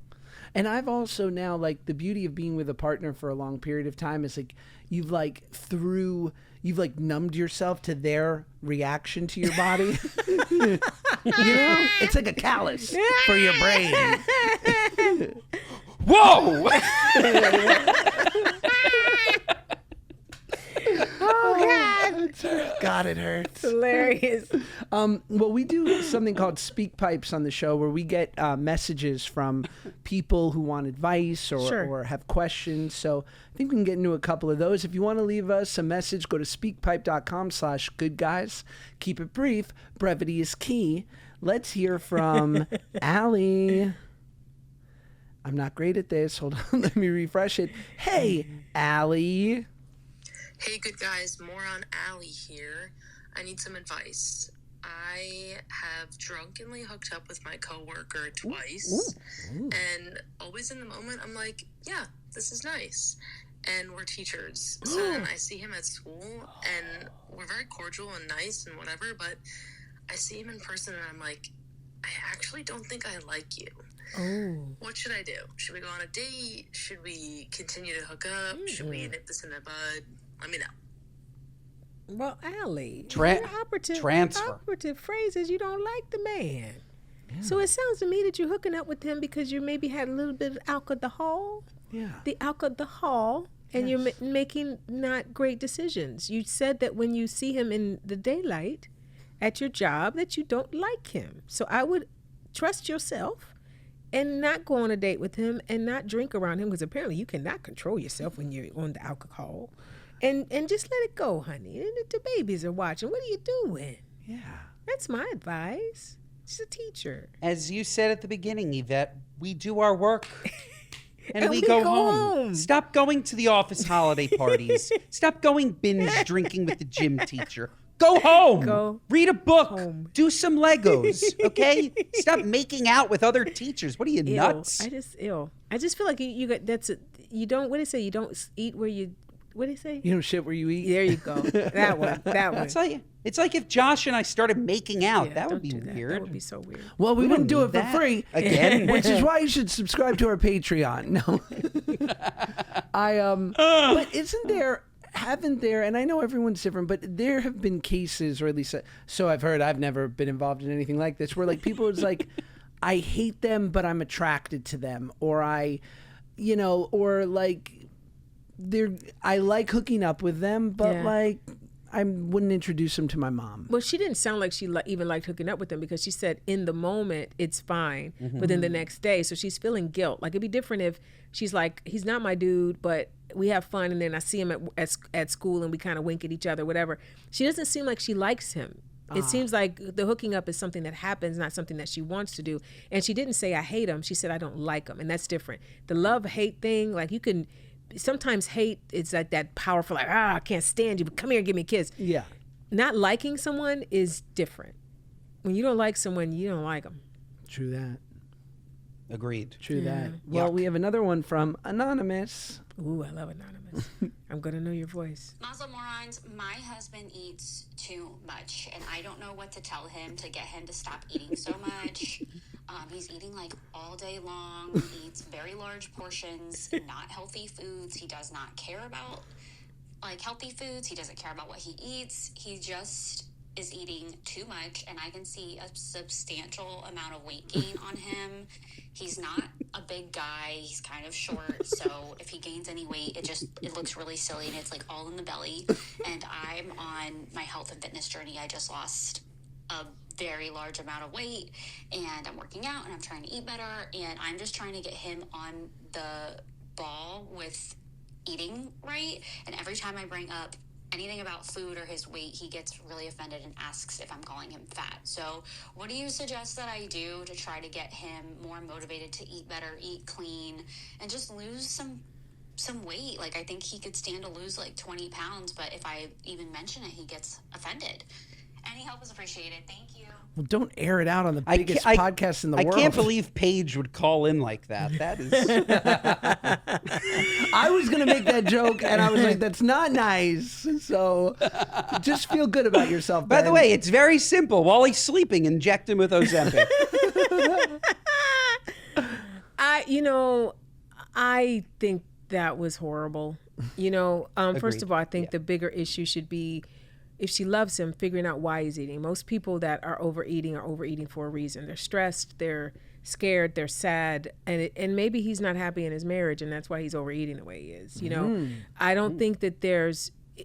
And I've also now, like, the beauty of being with a partner for a long period of time is like you've numbed yourself to their reaction to your body. You know, it's like a callus for your brain. Whoa! Oh, God. God, it hurts. Hilarious. Well, we do something called Speakpipes on the show where we get messages from people who want advice or have questions. So I think we can get into a couple of those. If you want to leave us a message, go to speakpipe.com/goodguys. Keep it brief. Brevity is key. Let's hear from Allie. I'm not great at this. Hold on. Let me refresh it. Hey, Allie. Hey, good guys, Moron Alley here. I need some advice. I have drunkenly hooked up with my coworker twice, and always in the moment, I'm like, yeah, this is nice. And we're teachers, so then I see him at school, and we're very cordial and nice and whatever, but I see him in person, and I'm like, I actually don't think I like you. What should I do? Should we go on a date? Should we continue to hook up? Should we nip this in the bud? Let me know. Well, Allie, transfer. Operative phrase is you don't like the man. Yeah. So it sounds to me that you're hooking up with him because you maybe had a little bit of alcohol. Yeah. The alcohol, and you're making not great decisions. You said that when you see him in the daylight at your job that you don't like him. So I would trust yourself and not go on a date with him and not drink around him because apparently you cannot control yourself when you're on the alcohol. And just let it go, honey. And the babies are watching. What are you doing? Yeah. That's my advice. She's a teacher. As you said at the beginning, Yvette, we do our work and we go home. Stop going to the office holiday parties. Stop going binge drinking with the gym teacher. Go home. Read a book. Home. Do some Legos, okay? Stop making out with other teachers. What are you, nuts? I just feel like you got, you don't, what do you say? You don't eat where you, what do you say? You don't shit where you eat. There you go. That one. It's like if Josh and I started making out. That would be weird. That would be so weird. Well, we wouldn't do it for free again, which is why you should subscribe to our Patreon. No, but haven't there? And I know everyone's different, but there have been cases, or at least so I've heard. I've never been involved in anything like this, where like people is like, I hate them, but I'm attracted to them, or I like hooking up with them, but like I wouldn't introduce them to my mom. Well, she didn't sound like she even liked hooking up with them because she said in the moment it's fine, but then the next day, so she's feeling guilt. Like it'd be different if she's like, he's not my dude, but we have fun, and then I see him at school and we kind of wink at each other, whatever. She doesn't seem like she likes him. It seems like the hooking up is something that happens, not something that she wants to do. And she didn't say I hate him. She said I don't like him, and that's different. The love-hate thing, like you can. Sometimes hate is like that powerful, like, I can't stand you, but come here and give me a kiss. Yeah. Not liking someone is different. When you don't like someone, you don't like them. True that. Agreed. True that. Well, we have another one from Anonymous. Ooh, I love Anonymous. I'm going to know your voice. Mazel morons, my husband eats too much, and I don't know what to tell him to get him to stop eating so much. He's eating like all day long. He eats very large portions, not healthy foods. He does not care about like healthy foods. He doesn't care about what he eats. He just is eating too much, and I can see a substantial amount of weight gain on him. He's not a big guy. He's kind of short, so if he gains any weight, it looks really silly, and it's like all in the belly. And I'm on my health and fitness journey. I just lost a very large amount of weight, and I'm working out, and I'm trying to eat better, and I'm just trying to get him on the ball with eating right. And every time I bring up anything about food or his weight, he gets really offended and asks if I'm calling him fat. So what do you suggest that I do to try to get him more motivated to eat better, eat clean, and just lose some weight? Like, I think he could stand to lose like 20 pounds, but if I even mention it, he gets offended. Any help is appreciated. Thank you. Well, don't air it out on the biggest podcast in the world. I can't believe Paige would call in like that. That is. I was going to make that joke, and I was like, that's not nice. So just feel good about yourself, Ben. By the way, it's very simple. While he's sleeping, inject him with Ozempic. I think that was horrible. First of all, I think the bigger issue should be, if she loves him, figuring out why he's eating. Most people that are overeating for a reason. They're stressed, they're scared, they're sad, and maybe he's not happy in his marriage, and that's why he's overeating the way he is. I don't think that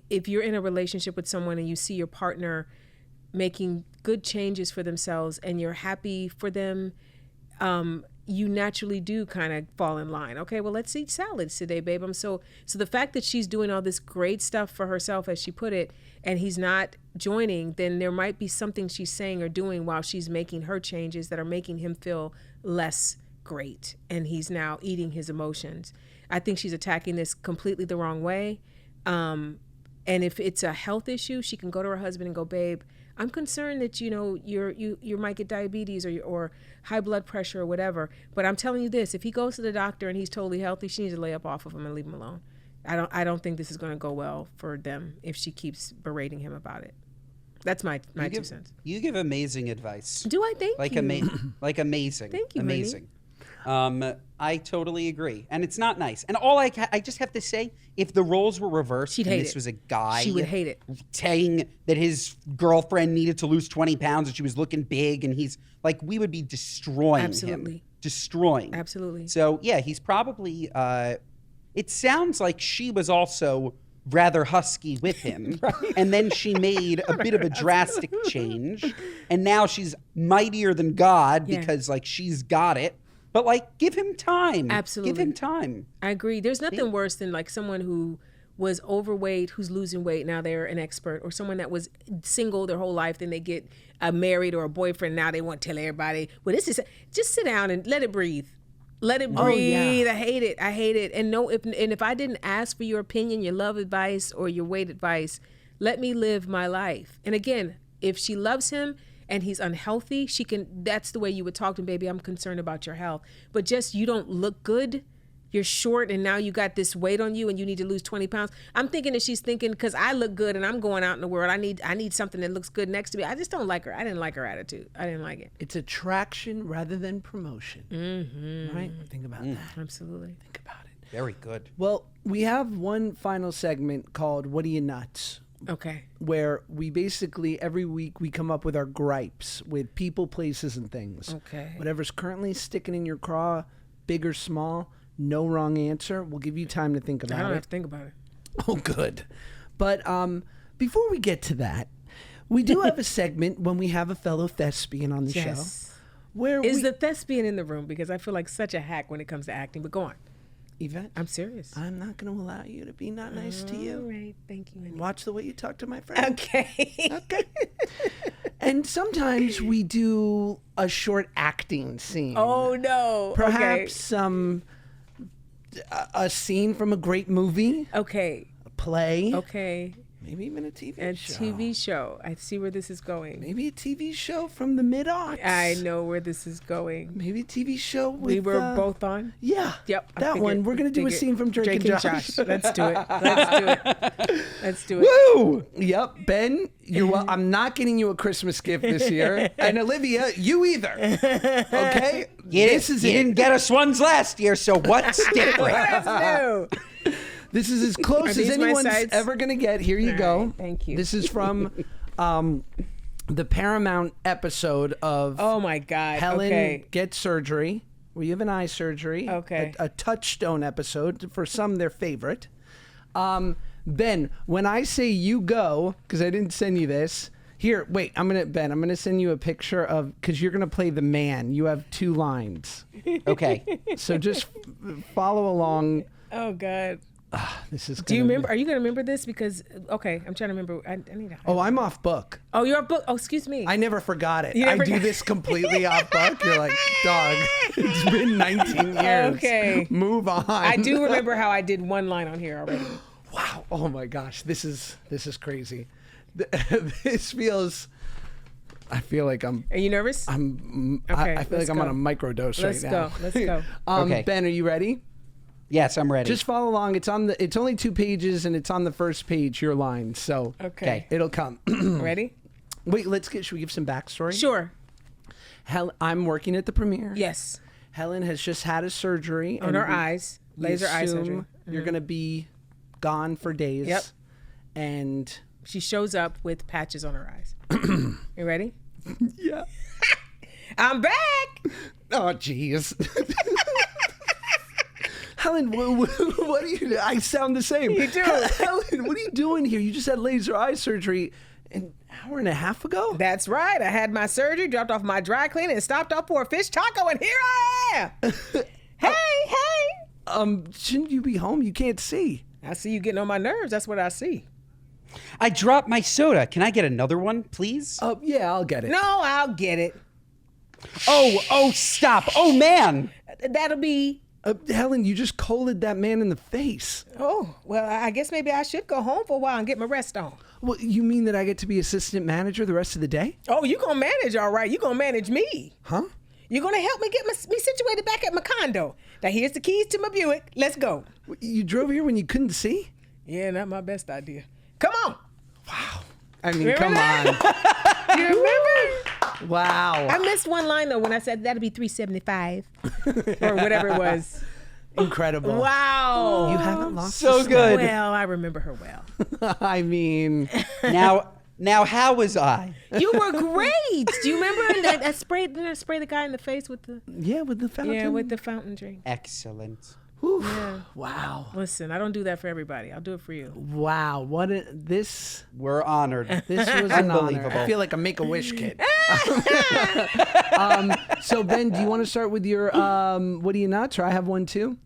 if you're in a relationship with someone and you see your partner making good changes for themselves and you're happy for them, you naturally do kind of fall in line. Okay, well, let's eat salads today, babe. So the fact that she's doing all this great stuff for herself, as she put it, and he's not joining, then there might be something she's saying or doing while she's making her changes that are making him feel less great, and he's now eating his emotions. I think she's attacking this completely the wrong way. And if it's a health issue, she can go to her husband and go, babe, I'm concerned that you might get diabetes or high blood pressure or whatever. But I'm telling you this: if he goes to the doctor and he's totally healthy, she needs to lay up off of him and leave him alone. I don't think this is going to go well for them if she keeps berating him about it. That's my 2 cents. You give amazing advice. Do I? Thank you. Like amazing. Thank you, amazing. I totally agree, and it's not nice. And all I just have to say, if the roles were reversed, she'd and hate this it. was a guy, She would hate it. saying that his girlfriend needed to lose 20 pounds and she was looking big, and he's like, we would be destroying him. Destroying. Absolutely. So yeah, he's probably. It sounds like she was also rather husky with him, right. And then she made a bit of a drastic change, and now she's mightier than God because like she's got it. But like, give him time. Absolutely. Give him time. I agree. There's nothing worse than like someone who was overweight, who's losing weight, now they're an expert, or someone that was single their whole life, then they get married or a boyfriend, now they want to tell everybody, well, this is, just sit down and let it breathe. Let it breathe. I hate it. And if I didn't ask for your opinion, your love advice, or your weight advice, let me live my life. And again, if she loves him and he's unhealthy, that's the way you would talk to him, baby, I'm concerned about your health. But just, you don't look good, you're short, and now you got this weight on you and you need to lose 20 pounds. I'm thinking that she's thinking, because I look good and I'm going out in the world, I need something that looks good next to me. I just don't like her. I didn't like her attitude. I didn't like it. It's attraction rather than promotion. Mm-hmm. Right? Think about that. Absolutely. Think about it. Very good. Well, we have one final segment called What Are You Nuts? Okay. Where we basically, every week, we come up with our gripes with people, places, and things. Okay. Whatever's currently sticking in your craw, big or small, no wrong answer. We'll give you time to think about it. I don't have to think about it. Oh, good. But before we get to that, we do have a segment when we have a fellow thespian on the show. Where is the thespian in the room? Because I feel like such a hack when it comes to acting. But go on. Yvette? I'm serious. I'm not going to allow you to be not nice to you. All right. Thank you. Watch the way you talk to my friend. Okay. Okay. And sometimes we do a short acting scene. Oh, no. Perhaps a scene from a great movie. Okay. A play. Okay. Maybe even a TV show. A TV show. I see where this is going. Maybe a TV show from the mid-aughts. I know where this is going. Maybe a TV show with... We were both on? Yeah. Yep. That one. We're going to do a scene from Drake and Josh. Let's do it. Let's do it. Woo! Yep. Ben, I'm not getting you a Christmas gift this year. And Olivia, you either. Okay? You didn't get us ones last year, so what's different? Let's do. This is as close as anyone's ever going to get. Here you go. Right, thank you. This is from the Paramount episode of Oh my God. Helen Gets Surgery, where you have an eye surgery. Okay. A touchstone episode. For some, their favorite. Ben, when I say you go, because I didn't send you this. Here, wait, I'm going to send you a picture of, because you're going to play the man. You have 2 lines. Okay. So just follow along. Oh God. This is. Do you remember? Are you going to remember this? Because I'm trying to remember. I need to. Oh, I'm off book. Oh, you're off book. Oh, excuse me. I never forgot it. I do this completely off book. You're like, dog. It's been 19 years. Okay. Move on. I do remember how I did one line on here already. Wow. Oh my gosh. This is crazy. This feels. I feel like I'm. Are you nervous? Okay, I feel like I'm on a microdose right now. Let's go. Okay. Ben, are you ready? Yes, I'm ready. Just follow along. It's only 2 pages and it's on the first page, your line. So okay. It'll come. Ready? Wait, should we give some backstory? Sure. I'm working at the premiere. Yes. Helen has just had a surgery. On her eyes. Laser eye surgery. You're going to be gone for days. Yep. And she shows up with patches on her eyes. You ready? Yeah. I'm back. Oh, jeez. Helen, what are you doing? I sound the same. You do. Helen, what are you doing here? You just had laser eye surgery an hour and a half ago? That's right. I had my surgery, dropped off my dry cleaner, and stopped off for a fish taco, and here I am. Hey. Shouldn't you be home? You can't see. I see you getting on my nerves. That's what I see. I dropped my soda. Can I get another one, please? Yeah, I'll get it. No, I'll get it. Oh, stop. Oh, man. That'll be... Helen, you just collared that man in the face. Oh, well, I guess maybe I should go home for a while and get my rest on. Well, you mean that I get to be assistant manager the rest of the day? Oh, you gonna manage all right. You gonna manage me. Huh? You're gonna help me get me situated back at my condo. Now, here's the keys to my Buick. Let's go. You drove here when you couldn't see? Yeah, not my best idea. Come on. Wow. I mean, Remember come that? on. You remember? Wow. I missed one line, though, when I said that'll be $375 or whatever it was. Incredible. Wow. You haven't lost So a step. good. Well, I remember her well. I mean. Now, how was I? You were great. Do you remember that I sprayed the guy in the face with the... Yeah, with the fountain. Yeah, with the fountain drink. Excellent. Whew. Yeah. Wow. Listen, I don't do that for everybody. I'll do it for you. Wow. This We're honored. was an honor. Unbelievable. I feel like a Make-A-Wish kid. So, Ben, do you want to start with your what do you nuts? Or I have one too?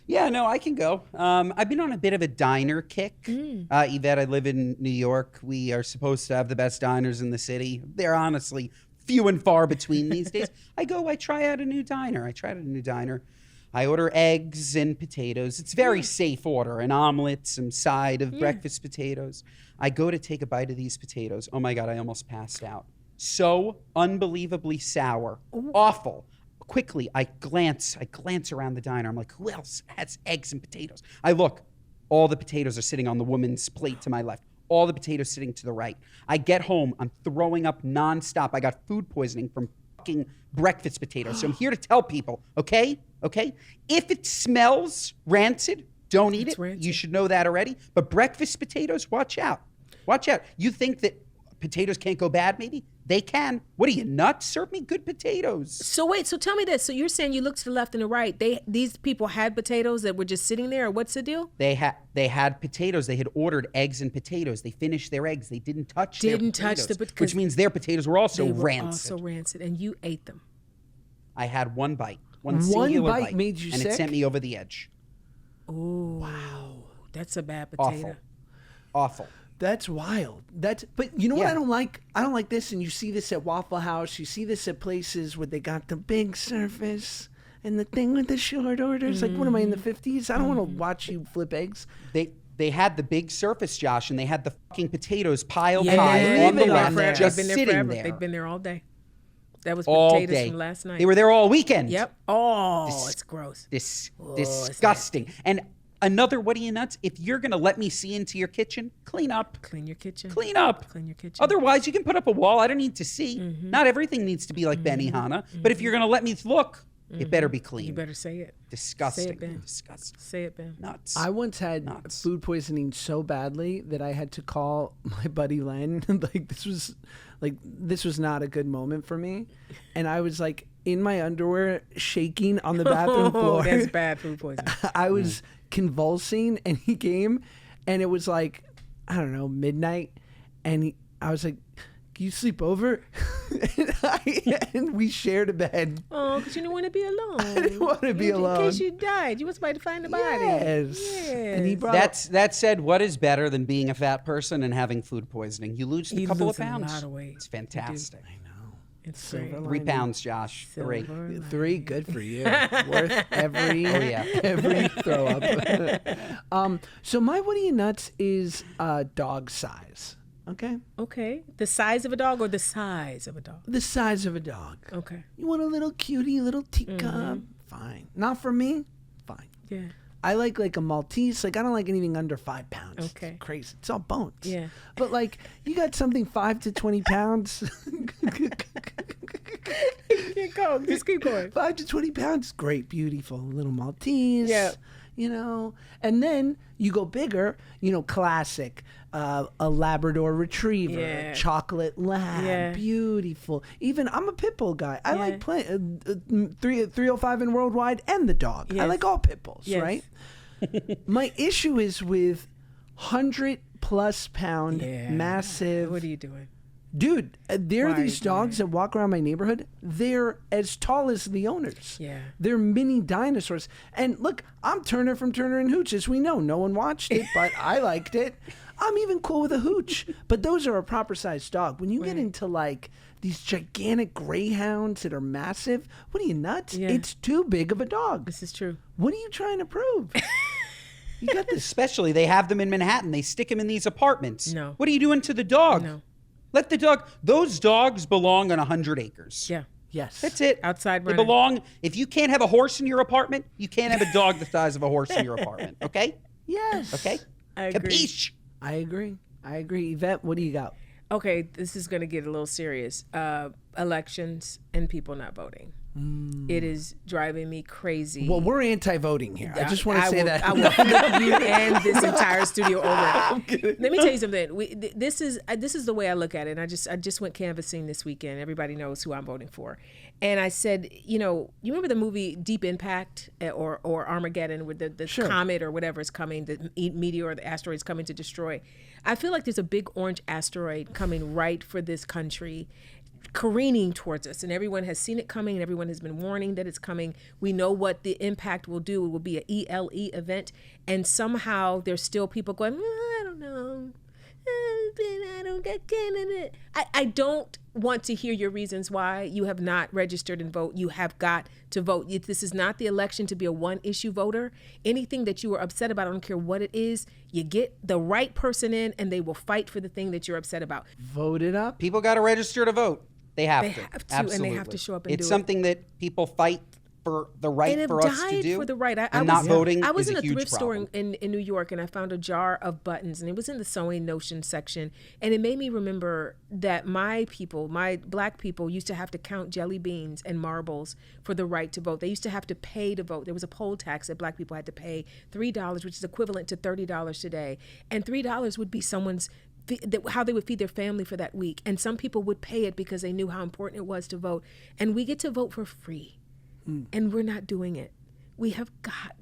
Yeah, no, I can go. I've been on a bit of a diner kick. Yvette, I live in New York. We are supposed to have the best diners in the city. They're honestly few and far between these days. I try out a new diner. I order eggs and potatoes. It's very safe order. An omelet, some side of breakfast potatoes. I go to take a bite of these potatoes. Oh my God, I almost passed out. So unbelievably sour. Awful. Quickly, I glance around the diner. I'm like, who else has eggs and potatoes? I look. All the potatoes are sitting on the woman's plate to my left. All the potatoes sitting to the right. I get home. I'm throwing up nonstop. I got food poisoning from fucking breakfast potatoes. So I'm here to tell people, okay? If it smells rancid, don't eat it. Rancid. You should know that already. But breakfast potatoes, watch out. You think that potatoes can't go bad, maybe? They can. What are you, nuts? Serve me good potatoes. So wait, so tell me this. So you're saying you look to the left and the right. These people had potatoes that were just sitting there, or what's the deal? They had potatoes. They had ordered eggs and potatoes. They finished their eggs. They didn't touch their potatoes, which means their potatoes were also rancid. And you ate them. I had one bite. One singular bite made you and sick? it sent me over the edge. Oh, wow. That's a bad potato. Awful. That's wild. But you know what Yeah. I don't like? I don't like this, and you see this at Waffle House. You see this at places where they got the big surface and the thing with the short orders. Like, what am I, in the 50s? I don't want to watch you flip eggs. They had the big surface, Josh, and they had the fucking potatoes piled Yeah, high on the left, forever. just They've been there sitting forever. there. They've been there all day. That was all potatoes day. from last night. They were there all weekend. Yep. Oh, it's gross. Disgusting. And another, what are you nuts? If you're going to let me see into your kitchen, clean up. Clean your kitchen. Clean up. Clean your kitchen. Otherwise, you can put up a wall. I don't need to see. Not everything needs to be like Benihana. But if you're going to let me look, it better be clean. You better say it. Disgusting. Say it, Ben. Disgusting. Say it, Ben. Nuts. I once had Nuts. food poisoning so badly that I had to call my buddy Len. This was not a good moment for me, and I was like in my underwear, shaking on the bathroom floor. Oh, that's bad food poisoning. I was convulsing, and he came, and it was like, I don't know, midnight, and I was like, can you sleep over? and we shared a bed. Oh, because you didn't want to be alone. I didn't want to be alone. In case you died. You want somebody to find the body. Yes. And he brought That said, what is better than being a fat person and having food poisoning? You lose a couple of pounds. A lot of weight. It's fantastic. I know. It's great. 3 pounds, Josh. Silver 3. lining. 3, good for you. Worth every every throw up. So my what are you nuts is dog size. Okay. The size of a dog or the size of a dog? The size of a dog. Okay. You want a little cutie, little teacup? Fine. Not for me? Fine. Yeah. I like a Maltese. Like, I don't like anything under 5 pounds. Okay. It's crazy. It's all bones. Yeah. But like, you got something 5 to 20 pounds. Just keep going. 5 to 20 pounds, great, beautiful, little Maltese. Yeah. You know, and then you go bigger, classic, a Labrador Retriever, chocolate lab, beautiful. Even I'm a pit bull guy. I like playing 305 in worldwide and the dog. I like all pit bulls, right? My issue is with 100+ pound, massive. What are you doing? Dude, there are these dogs that walk around my neighborhood. They're as tall as the owners. Yeah. They're mini dinosaurs. And look, I'm Turner from Turner and Hooch, as we know. No one watched it, but I liked it. I'm even cool with a hooch. But those are a proper sized dog. When you get into like these gigantic greyhounds that are massive, what are you, nuts? Yeah. It's too big of a dog. This is true. What are you trying to prove? You got this. Especially, they have them in Manhattan. They stick them in these apartments. No. What are you doing to the dog? No. Let the dog. Those dogs belong on 100 acres. Yeah. Yes. That's it. Outside They running. belong. If you can't have a horse in your apartment, you can't have a dog the size of a horse in your apartment. Okay? Yes. Okay? I agree. Capiche? I agree. Yvette, what do you got? Okay, this is going to get a little serious. Elections and people not voting. It is driving me crazy. Well, we're anti-voting here. I just want to say that. I will flip you and this entire studio over. Let me tell you something. This is the way I look at it. And I just went canvassing this weekend. Everybody knows who I'm voting for. And I said, you remember the movie Deep Impact or Armageddon, where the comet or whatever is coming, the meteor or the asteroid is coming to destroy. I feel like there's a big orange asteroid coming right for this country, careening towards us, and everyone has seen it coming, and everyone has been warning that it's coming. We know what the impact will do. It will be an ELE event, and somehow there's still people going, I don't know. I don't get candidate. I don't want to hear your reasons why you have not registered and vote. You have got to vote. This is not the election to be a one-issue voter. Anything that you are upset about, I don't care what it is, you get the right person in, and they will fight for the thing that you're upset about. Vote it up. People got to register to vote. They have to. Absolutely. And they have to show up and do it. It's something that people fight for the right for us to do. For the right. Not voting I was is in a a huge thrift problem. store in New York, and I found a jar of buttons, and it was in the sewing notion section. And it made me remember that my black people, used to have to count jelly beans and marbles for the right to vote. They used to have to pay to vote. There was a poll tax that black people had to pay $3, which is equivalent to $30 today. And $3 would be someone's how they would feed their family for that week. And some people would pay it because they knew how important it was to vote. And we get to vote for free. And we're not doing it. We have got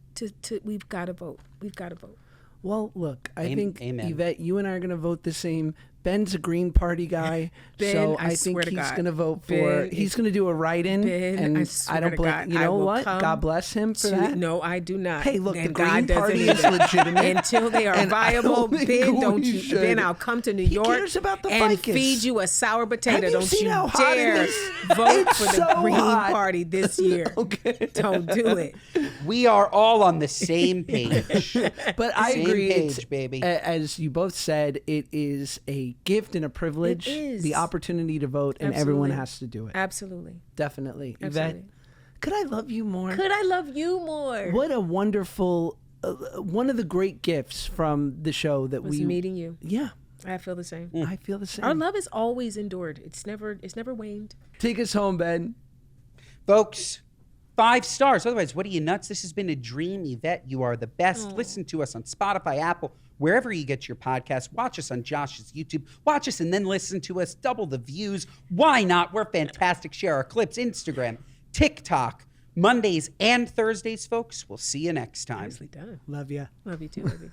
we've got to vote. We've got to vote. Well, look, I think, Amen. Yvette, you and I are going to vote the same. Ben's a Green Party guy, so I think he's going to vote for. He's going to do a write-in, and I don't blame. You know what? God bless him for that. No, I do not. Hey, look, and the God Green Party is either. legitimate Until they are viable. Ben, I'll come to New York cares about the and ficus. feed you a sour potato. Have you seen how hot dare it is? vote It's for the so Green hot. Party this year. Okay. Don't do it. We are all on the same page. But I Same agree. page, It's, baby. As you both said, it is a gift and a privilege. It is. The opportunity to vote, and everyone has to do it. Absolutely. Definitely. Absolutely. Yvette, could I love you more? Could I love you more? What a wonderful, one of the great gifts from the show that was we meeting you. Yeah, I feel the same. I feel the same. Our love is always endured. It's never waned. Take us home, Ben. Folks, 5 stars. Otherwise, what are you, nuts? This has been a dream, Yvette. You are the best. Listen to us on Spotify, Apple, wherever you get your podcast. Watch us on Josh's YouTube. Watch us and then listen to us. Double the views. Why not? We're fantastic. Share our clips. Instagram, TikTok, Mondays and Thursdays, folks. We'll see you next time. Nicely done. Love ya. Love you too, baby.